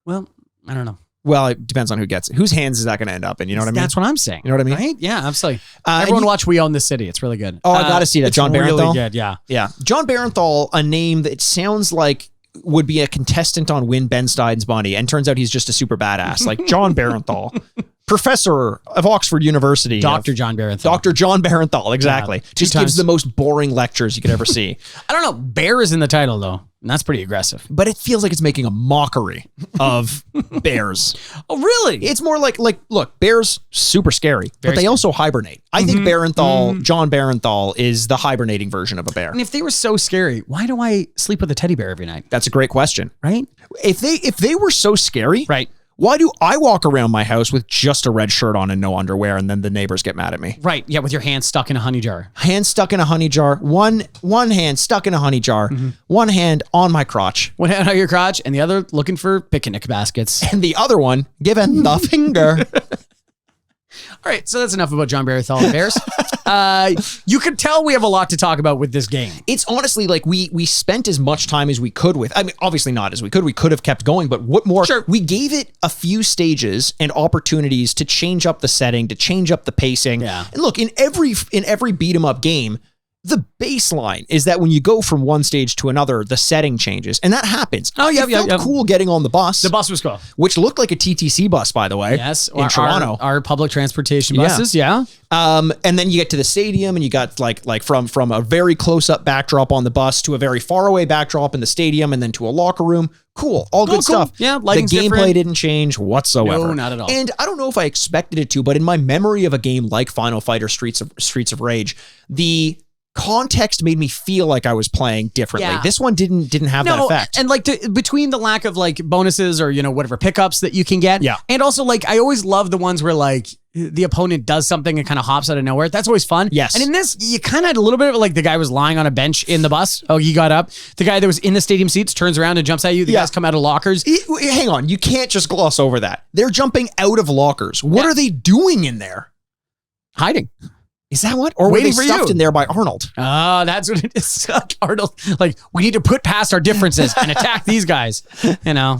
Well, I don't know.
Well, it depends on who gets it. Whose hands is that going to end up in? You know what I mean?
That's what I'm saying.
You know what I mean?
Right? Yeah, absolutely. Everyone watch We Own the City. It's really good.
Oh, I got to see that. John Barenthal?
Really good, yeah.
Yeah. John Barenthal, a name that sounds like would be a contestant on Win Ben Stein's Money, and turns out he's just a super badass. John Barenthal. Professor of Oxford University.
Dr. John Barenthal.
Dr. John Barenthal, exactly. Yeah, just gives the most boring lectures you could ever see.
I don't know. Bear is in the title, though. And that's pretty aggressive.
But it feels like it's making a mockery of bears.
Oh, really?
It's more look, bears, super scary, but they also hibernate. I think John Barenthal, is the hibernating version of a bear.
And if they were so scary, why do I sleep with a teddy bear every night?
That's a great question.
Right?
If they were so scary,
right?
Why do I walk around my house with just a red shirt on and no underwear, and then the neighbors get mad at me?
Right. Yeah, with your hand stuck in a honey jar.
Hand stuck in a honey jar. One hand stuck in a honey jar. One hand on my crotch.
One hand on your crotch, and the other looking for picnic baskets.
And the other one giving the finger.
All right, so that's enough about John Barenthal and bears. You can tell we have a lot to talk about with this game.
It's honestly we spent as much time as we could with. I mean, obviously not as we could. We could have kept going, but what more?
Sure.
We gave it a few stages and opportunities to change up the setting, to change up the pacing.
Yeah.
And look, in every beat 'em up game, the baseline is that when you go from one stage to another, the setting changes, and that happens.
Oh yeah,
it felt cool getting on the bus.
The bus was cool,
which looked like a TTC bus, by the way.
Yes,
in Toronto,
our public transportation buses. Yeah.
And then you get to the stadium, and you got like from a very close up backdrop on the bus to a very far away backdrop in the stadium, and then to a locker room. Cool, all good stuff.
Yeah,
the gameplay didn't change whatsoever.
No, not at all.
And I don't know if I expected it to, but in my memory of a game like Final Fight or Streets of Rage, the context made me feel like I was playing differently. Yeah. This one didn't have that effect.
And between the lack of bonuses or whatever pickups that you can get, and also I always love the ones where the opponent does something and kind of hops out of nowhere. That's always fun.
Yes.
And in this, you kind of had a little bit of the guy was lying on a bench in the bus. Oh, he got up. The guy that was in the stadium seats turns around and jumps at you. The guys come out of lockers.
Hang on, you can't just gloss over that. They're jumping out of lockers. What are they doing in there?
Hiding.
Is that what? Or waiting were they stuffed in there by Arnold?
Oh, that's what it is. Arnold, we need to put past our differences and attack these guys. Yeah.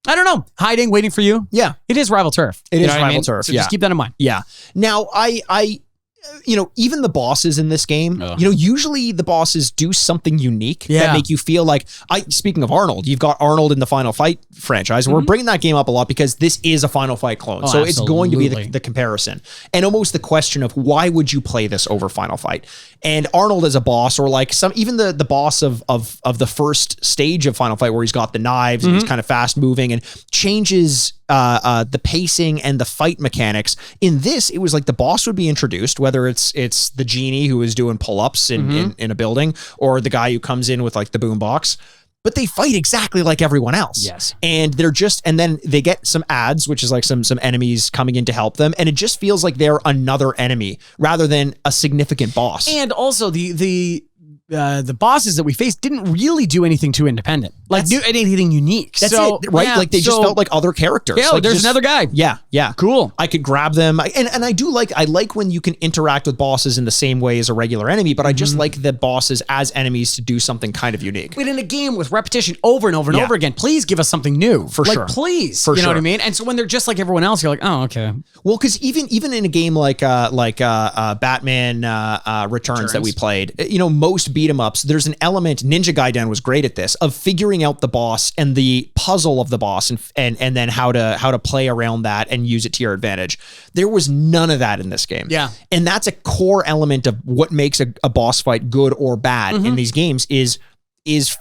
I don't know. Hiding, waiting for you.
Yeah.
It is rival turf.
It is rival turf.
So just keep that in mind.
Yeah. Now, I even the bosses in this game, usually the bosses do something unique that make you feel like, speaking of Arnold, you've got Arnold in the Final Fight franchise. We're bringing that game up a lot because this is a Final Fight clone. So it's going to be the comparison and almost the question of why would you play this over Final Fight? And Arnold as a boss, or even the boss of the first stage of Final Fight where he's got the knives and he's kind of fast moving and changes the pacing and the fight mechanics. In this, it was like the boss would be introduced, whether it's the genie who is doing pull-ups in a building, or the guy who comes in with the boombox, but they fight exactly like everyone else.
Yes.
And and then they get some ads, which is some enemies coming in to help them. And it just feels like they're another enemy rather than a significant boss.
And also the the bosses that we faced didn't really do anything too independent, like do anything unique.
That's it, right?
Yeah,
like they just felt like other characters.
Yeah,
like
there's
just,
another guy.
Yeah.
Cool.
I could grab them. And I like when you can interact with bosses in the same way as a regular enemy, but I just like the bosses as enemies to do something kind of unique.
But in a game with repetition over and over and over again, please give us something new.
For sure.
Please.
For
you know
sure.
what I mean? And so when they're just like everyone else, you're like, oh, okay.
Well, because even in a game like Batman Returns that we played, most beat 'em ups, there's an element. Ninja Gaiden was great at this, of figuring out the boss and the puzzle of the boss, and then how to play around that and use it to your advantage. There was none of that in this game.
Yeah,
and that's a core element of what makes a boss fight good or bad in these games is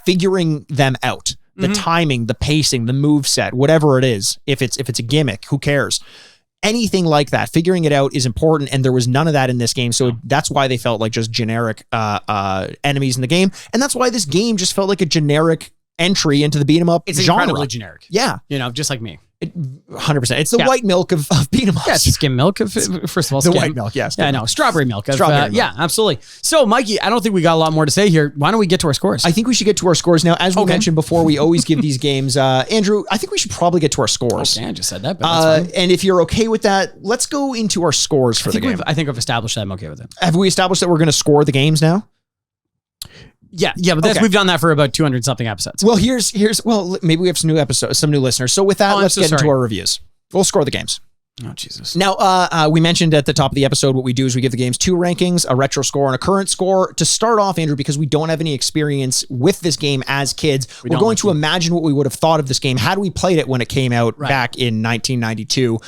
figuring them out. The timing, the pacing, the move set, whatever it is. If it's a gimmick, who cares? Anything like that, figuring it out is important, and there was none of that in this game. So that's why they felt like just generic enemies in the game, and that's why this game just felt like a generic entry into the beat 'em up
it's
genre.
Incredibly generic.
Yeah,
just like me.
100%. It's the white milk of beat 'em ups.
Yeah, it's skim milk. First of all,
the
skim.
white milk. Yes.
Yeah, no, strawberry milk.
Strawberry milk.
Yeah, absolutely. So, Mikey, I don't think we got a lot more to say here. Why don't we get to our scores?
I think we should get to our scores now. As we mentioned before, we always give these games. Andrew, I think we should probably get to our scores.
Okay, I just said that, but that's fine.
And if you're okay with that, let's go into our scores for the game.
I think I've established that I'm okay with it.
Have we established that we're going to score the games now?
Yeah, but we've done that for about 200 something episodes.
Well, well, maybe we have some new episodes, some new listeners. So with that, let's get into our reviews. We'll score the games.
Oh, Jesus.
Now, we mentioned at the top of the episode, what we do is we give the games 2 rankings, a retro score and a current score. To start off, Andrew, because we don't have any experience with this game as kids, we're going to imagine what we would have thought of this game had we played it when it came out back in 1992,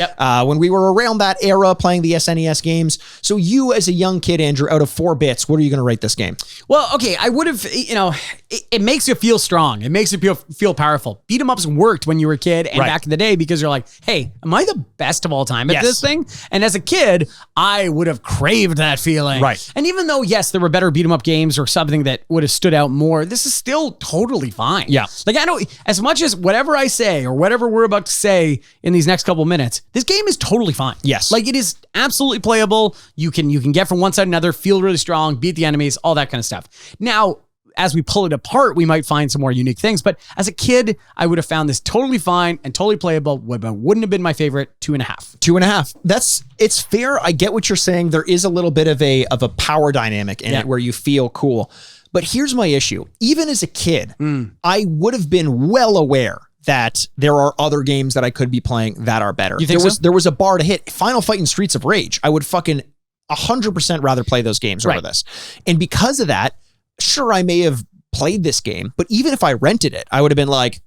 when we were around that era playing the SNES games. So you, as a young kid, Andrew, out of 4 bits, what are you going to rate this game?
Well, okay, I would have, it makes you feel strong. It makes you feel powerful. Beat 'em ups worked when you were a kid and back in the day because you're like, hey, am I the best of all time at this thing? And as a kid, I would have craved that feeling.
Right.
And even though, yes, there were better beat 'em up games or something that would have stood out more, this is still totally fine.
Yeah.
Like, I know, as much as whatever I say or whatever we're about to say in these next couple minutes, this game is totally fine.
Yes.
Like, it is absolutely playable. You can get from one side to another, feel really strong, beat the enemies, all that kind of stuff. Now, as we pull it apart, we might find some more unique things. But as a kid, I would have found this totally fine and totally playable. Wouldn't have been my favorite. 2.5.
2.5. It's fair. I get what you're saying. There is a little bit of a power dynamic in it where you feel cool. But here's my issue. Even as a kid, I would have been well aware that there are other games that I could be playing that are better.
You think
there was a bar to hit. Final Fight and Streets of Rage. I would fucking 100% rather play those games over this. And because of that, sure, I may have played this game, but even if I rented it, I would have been like,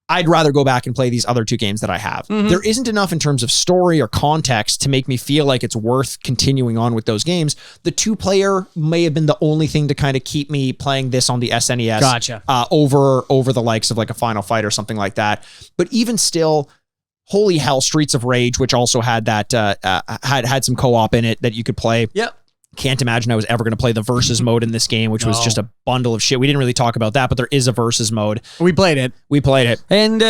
I'd rather go back and play these other 2 games that I have. There isn't enough in terms of story or context to make me feel like it's worth continuing on with those games. The 2-player may have been the only thing to kind of keep me playing this on the SNES.
Gotcha.
Over the likes of like a Final Fight or something like that. But even still, holy hell, Streets of Rage, which also had that had some co-op in it that you could play.
Yep.
Can't imagine I was ever going to play the versus mode in this game, which was just a bundle of shit. We didn't really talk about that, but there is a versus mode.
We played it.
And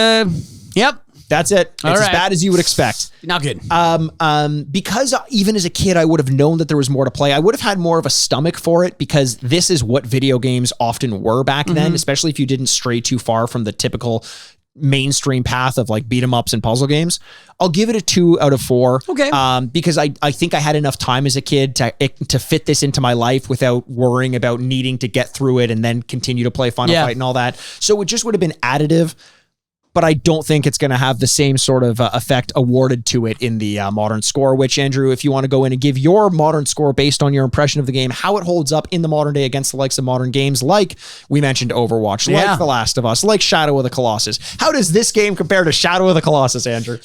yep.
That's it. It's as bad as you would expect.
Not good.
Because even as a kid, I would have known that there was more to play. I would have had more of a stomach for it because this is what video games often were back then, especially if you didn't stray too far from the typical mainstream path of like beat 'em ups and puzzle games. I'll give it a 2 out of 4.
Okay.
Because I think I had enough time as a kid to fit this into my life without worrying about needing to get through it and then continue to play Final Fight and all that. So it just would have been additive. But I don't think it's going to have the same sort of effect awarded to it in the modern score, which, Andrew, if you want to go in and give your modern score based on your impression of the game, how it holds up in the modern day against the likes of modern games like we mentioned Overwatch, like The Last of Us, like Shadow of the Colossus. How does this game compare to Shadow of the Colossus, Andrew?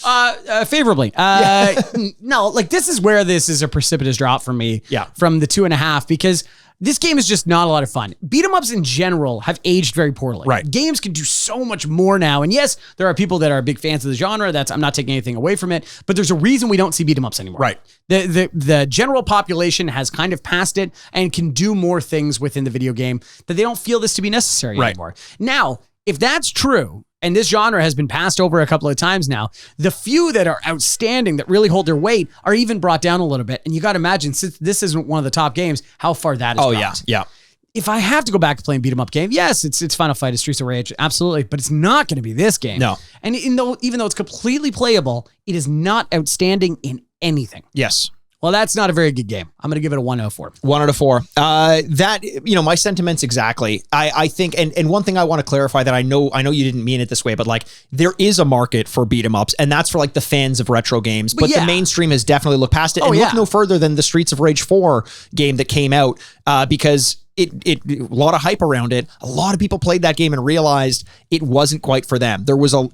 Favorably. No, like this is where this is a precipitous drop for me from the 2.5 because this game is just not a lot of fun. Beat 'em ups in general have aged very poorly.
Right.
Games can do so much more now. And yes, there are people that are big fans of the genre. I'm not taking anything away from it, but there's a reason we don't see beat 'em ups anymore.
Right.
The general population has kind of passed it and can do more things within the video game that they don't feel this to be necessary anymore. Now, if that's true, and this genre has been passed over a couple of times now, the few that are outstanding, that really hold their weight, are even brought down a little bit. And you got to imagine, since this isn't one of the top games, how far that is dropped.
Yeah.
if I have to go back to playing beat 'em up game, yes, it's Final Fight, it's Streets of Rage, absolutely, but it's not going to be this game.
No.
And even though it's completely playable, it is not outstanding in anything.
Yes.
Well, that's not a very good game. I'm going to give it a 1 out of 4.
1 out of 4. That, my sentiments exactly. I think, and one thing I want to clarify that I know you didn't mean it this way, but like there is a market for beat 'em ups, and that's for like the fans of retro games. But the mainstream has definitely looked past it and look no further than the Streets of Rage 4 game that came out, because it a lot of hype around it. A lot of people played that game and realized it wasn't quite for them.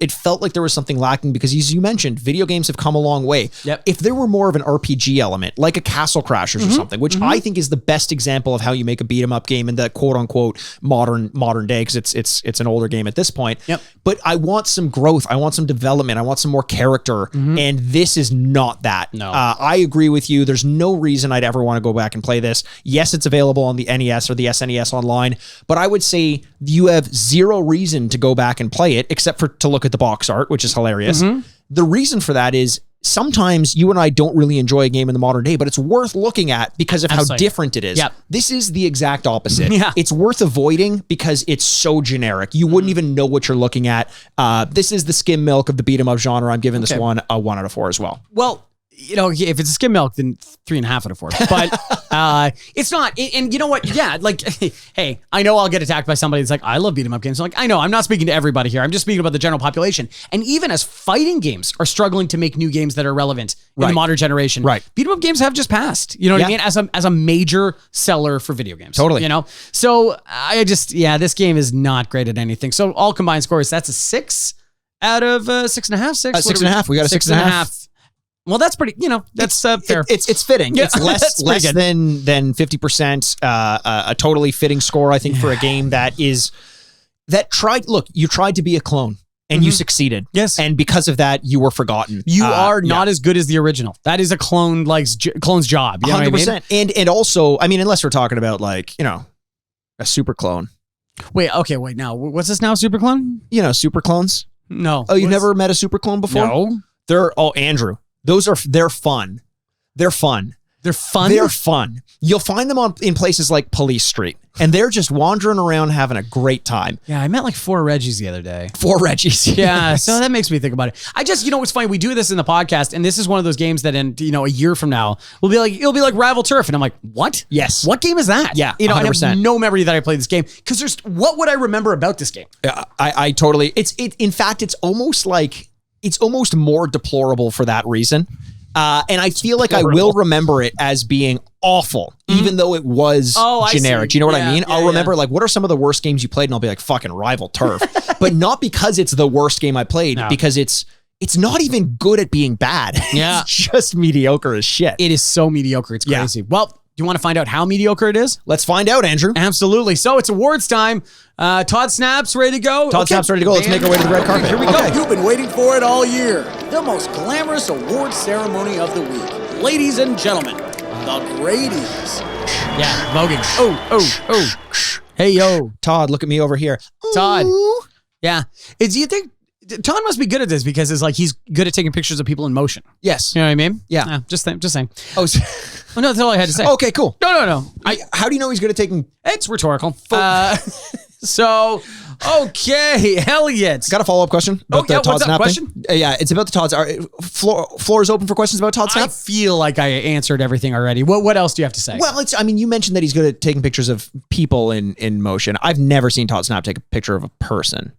It felt like there was something lacking because, as you mentioned, video games have come a long way.
Yep.
If there were more of an RPG element, like a Castle Crashers or something, which I think is the best example of how you make a beat 'em up game in the quote unquote modern day, because it's an older game at this point.
Yep.
But I want some growth. I want some development. I want some more character. And this is not that.
No.
I agree with you. There's no reason I'd ever want to go back and play this. Yes, it's available on the NES or the SNES Online, but I would say you have zero reason to go back and play it except for to look at the box art, which is hilarious. The reason for that is sometimes you and I don't really enjoy a game in the modern day, but it's worth looking at because of how different it is.
Yep.
This is the exact opposite.
Yeah.
It's worth avoiding because it's so generic. You wouldn't even know what you're looking at. This is the skim milk of the beat 'em up genre. I'm giving this one a 1 out of 4 as well.
Well, if it's a skim milk, then 3.5 out of 4. But it's not. And you know what? Yeah, like, hey, I know I'll get attacked by somebody that's like, I love beat 'em up games. I'm like, I know, I'm not speaking to everybody here. I'm just speaking about the general population. And even as fighting games are struggling to make new games that are relevant in the modern generation, beat 'em up games have just passed. You know what I mean? As a major seller for video games.
Totally.
So this game is not great at anything. So all combined scores, that's a 6 out of 6.5.
6.5. We got a 6.5.
Well, that's pretty, that's fair.
It's fitting.
Yeah,
it's less than 50%, a totally fitting score, I think, for a game you tried to be a clone and you succeeded.
Yes.
And because of that, you were forgotten.
You are not as good as the original. That is a clone's job. You know
100%.
what I mean?
And also, I mean, unless we're talking about like, a super clone.
Wait, now, what's this now, super clone?
Super clones?
No.
Oh, you've never met a super clone before?
No.
Andrew. They're fun. They're fun.
They're fun?
They're fun. You'll find them in places like Police Street, and they're just wandering around having a great time.
Yeah, I met like 4 Reggies the other day.
4 Reggies.
Yeah, so that makes me think about it. I just, it's funny, we do this in the podcast, and this is one of those games that in, a year from now, it'll be like Rival Turf, and I'm like, what?
Yes.
What game is that?
Yeah,
I have no memory that I played this game, because what would I remember about this game?
I totally, in fact, it's almost more deplorable for that reason. And I feel like I will remember it as being awful, even though it was generic. Do you know what I mean? I'll remember like, what are some of the worst games you played? And I'll be like, fucking Rival Turf. But not because it's the worst game I played, because it's not even good at being bad.
Yeah.
It's just mediocre as shit.
It is so mediocre. It's crazy. Yeah. Well, do you want to find out how mediocre it is?
Let's find out, Andrew.
Absolutely. So it's awards time. Todd Snap's ready to go.
Snap's ready to go. Let's make our way to the red carpet.
Here we go.
You've been waiting for it all year. The most glamorous award ceremony of the week. Ladies and gentlemen, the Grady's.
Yeah, voguing. Oh. Hey, yo.
Todd, look at me over here.
Todd. Yeah. Do you think Todd must be good at this because it's like he's good at taking pictures of people in motion?
Yes.
You know what I mean?
Yeah.
Just saying.
Oh,
well, no, that's all I had to say.
Okay, cool.
No.
How do you know he's good at taking...
It's rhetorical. Okay, Elliot.
Got a follow-up question about the Todd
what's
Snap
up? Question?
Yeah, it's about the Todd's. Floor is open for questions about Todd Snap?
I feel like I answered everything already. What else do you have to say?
Well, you mentioned that he's good at taking pictures of people in motion. I've never seen Todd Snap take a picture of a person.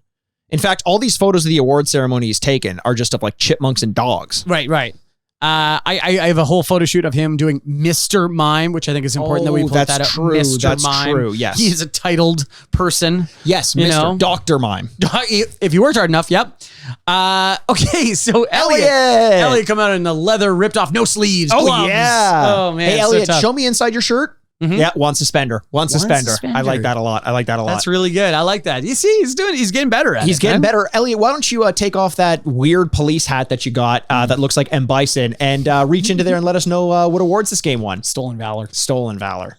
In fact, all these photos of the award ceremony he's taken are just of like chipmunks and dogs.
Right. I have a whole photo shoot of him doing Mr. Mime, which I think is important that we point that out.
That's true. Yes.
He is a titled person.
Yes, Mr. Dr. Mime.
If you worked hard enough, yep. Okay, so Elliot come out in the leather ripped off, no sleeves, gloves.
Yeah.
Oh, man.
Hey, Elliot,
so
show me inside your shirt.
Mm-hmm.
Yeah, one suspender. I like that a lot.
That's really good. I like that. You see, he's getting better at it.
He's getting better. Elliot, why don't you take off that weird police hat that you got that looks like M. Bison and reach into there and let us know what awards this game won.
Stolen Valor.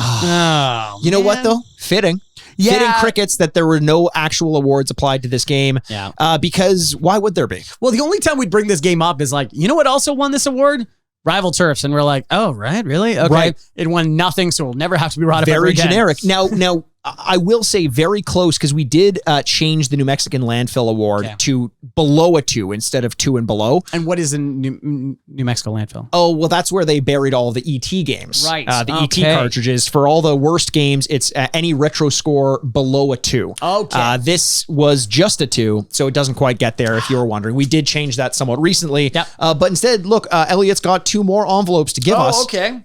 Oh, you know what though? Fitting crickets that there were no actual awards applied to this game.
Yeah.
Because why would there be?
Well, the only time we'd bring this game up is like, you know what also won this award? Rival Turfs, and we're like, oh, right, really? Okay.
Right.
It won nothing, so it'll never have to be brought up ever
Very
again.
generic. Now, I will say very close because we did change the New Mexican Landfill Award to below a 2 instead of 2 and below.
And what is a New Mexico landfill?
Oh, well, that's where they buried all the ET games.
Right.
The ET cartridges. For all the worst games, it's any retro score below a 2.
Okay.
This was just a 2, so it doesn't quite get there if you were wondering. We did change that somewhat recently.
Yep.
But instead, look, Elliot's got 2 more envelopes to give us.
Oh, okay.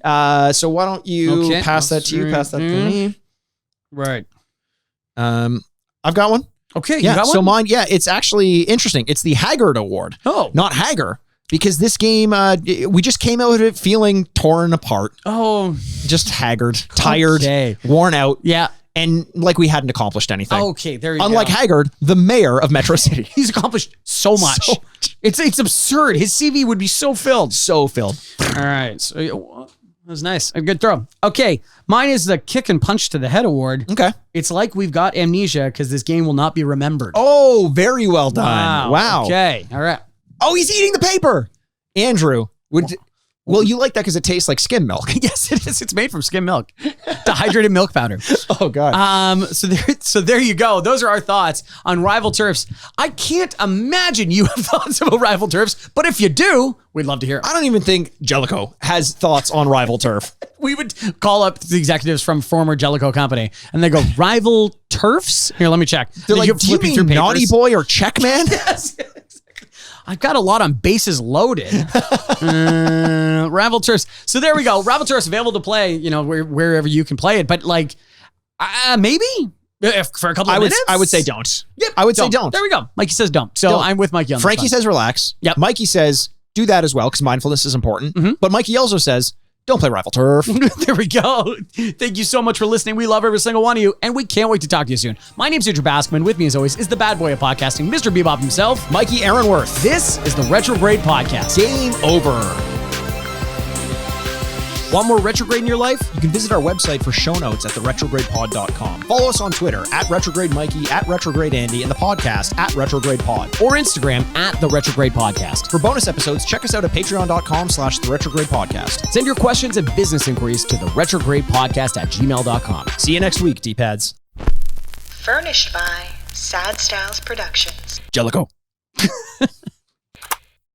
So why don't you pass that to you, pass that to me.
Right.
I've got one.
Okay, you
Yeah,
got one?
so mine, it's actually interesting. It's the Haggard Award.
Oh.
Not Hagar, because this game, we just came out of it feeling torn apart.
Oh.
Just haggard, tired, worn out.
Yeah.
And like we hadn't accomplished anything.
Okay, there you go.
Unlike Haggard, the mayor of Metro City.
He's accomplished so much. It's absurd. His CV would be so filled.
So filled.
All right. So that was nice. A good throw. Okay. Mine is the Kick and Punch to the Head Award.
Okay.
It's like we've got amnesia because this game will not be remembered.
Oh, very well done. Wow.
Okay. All right.
Oh, he's eating the paper. Andrew, well, you like that because it tastes like skim milk.
Yes, it is. It's made from skim milk, dehydrated milk powder.
Oh God.
So there you go. Those are our thoughts on Rival Turfs. I can't imagine you have thoughts about Rival Turfs, but if you do, we'd love to hear it.
I don't even think Jellicoe has thoughts on Rival Turf.
We would call up the executives from former Jellicoe company, and they go, Rival Turfs? Here, let me check.
They're like, do you mean Naughty Boy or Checkman?
Yes. I've got a lot on bases loaded. Rival Turfs. So there we go. Rival Turfs available to play, wherever you can play it. But like, maybe for a couple of minutes.
I would say don't.
Yep.
I would say don't.
There we go. Mikey says don't. So I'm with Mikey on this.
Frankie says relax.
Yep.
Mikey says do that as well because mindfulness is important.
Mm-hmm.
But Mikey also says don't play Rival Turf.
There we go. Thank you so much for listening. We love every single one of you, and we can't wait to talk to you soon. My name's Andrew Baskman. With me, as always, is the bad boy of podcasting, Mr. Bebop himself,
Mikey Aaronworth.
This is the Retrograde Podcast.
Game over. Want more Retrograde in your life? You can visit our website for show notes at theretrogradepod.com. Follow us on Twitter at RetrogradeMikey, at RetrogradeAndy, and the podcast at RetrogradePod.
Or Instagram at The Retrograde Podcast.
For bonus episodes, check us out at patreon.com/TheRetrogradePodcast.
Send your questions and business inquiries to theretrogradepodcast@gmail.com.
See you next week, D-pads.
Furnished by Sad Styles Productions.
Jellicoe.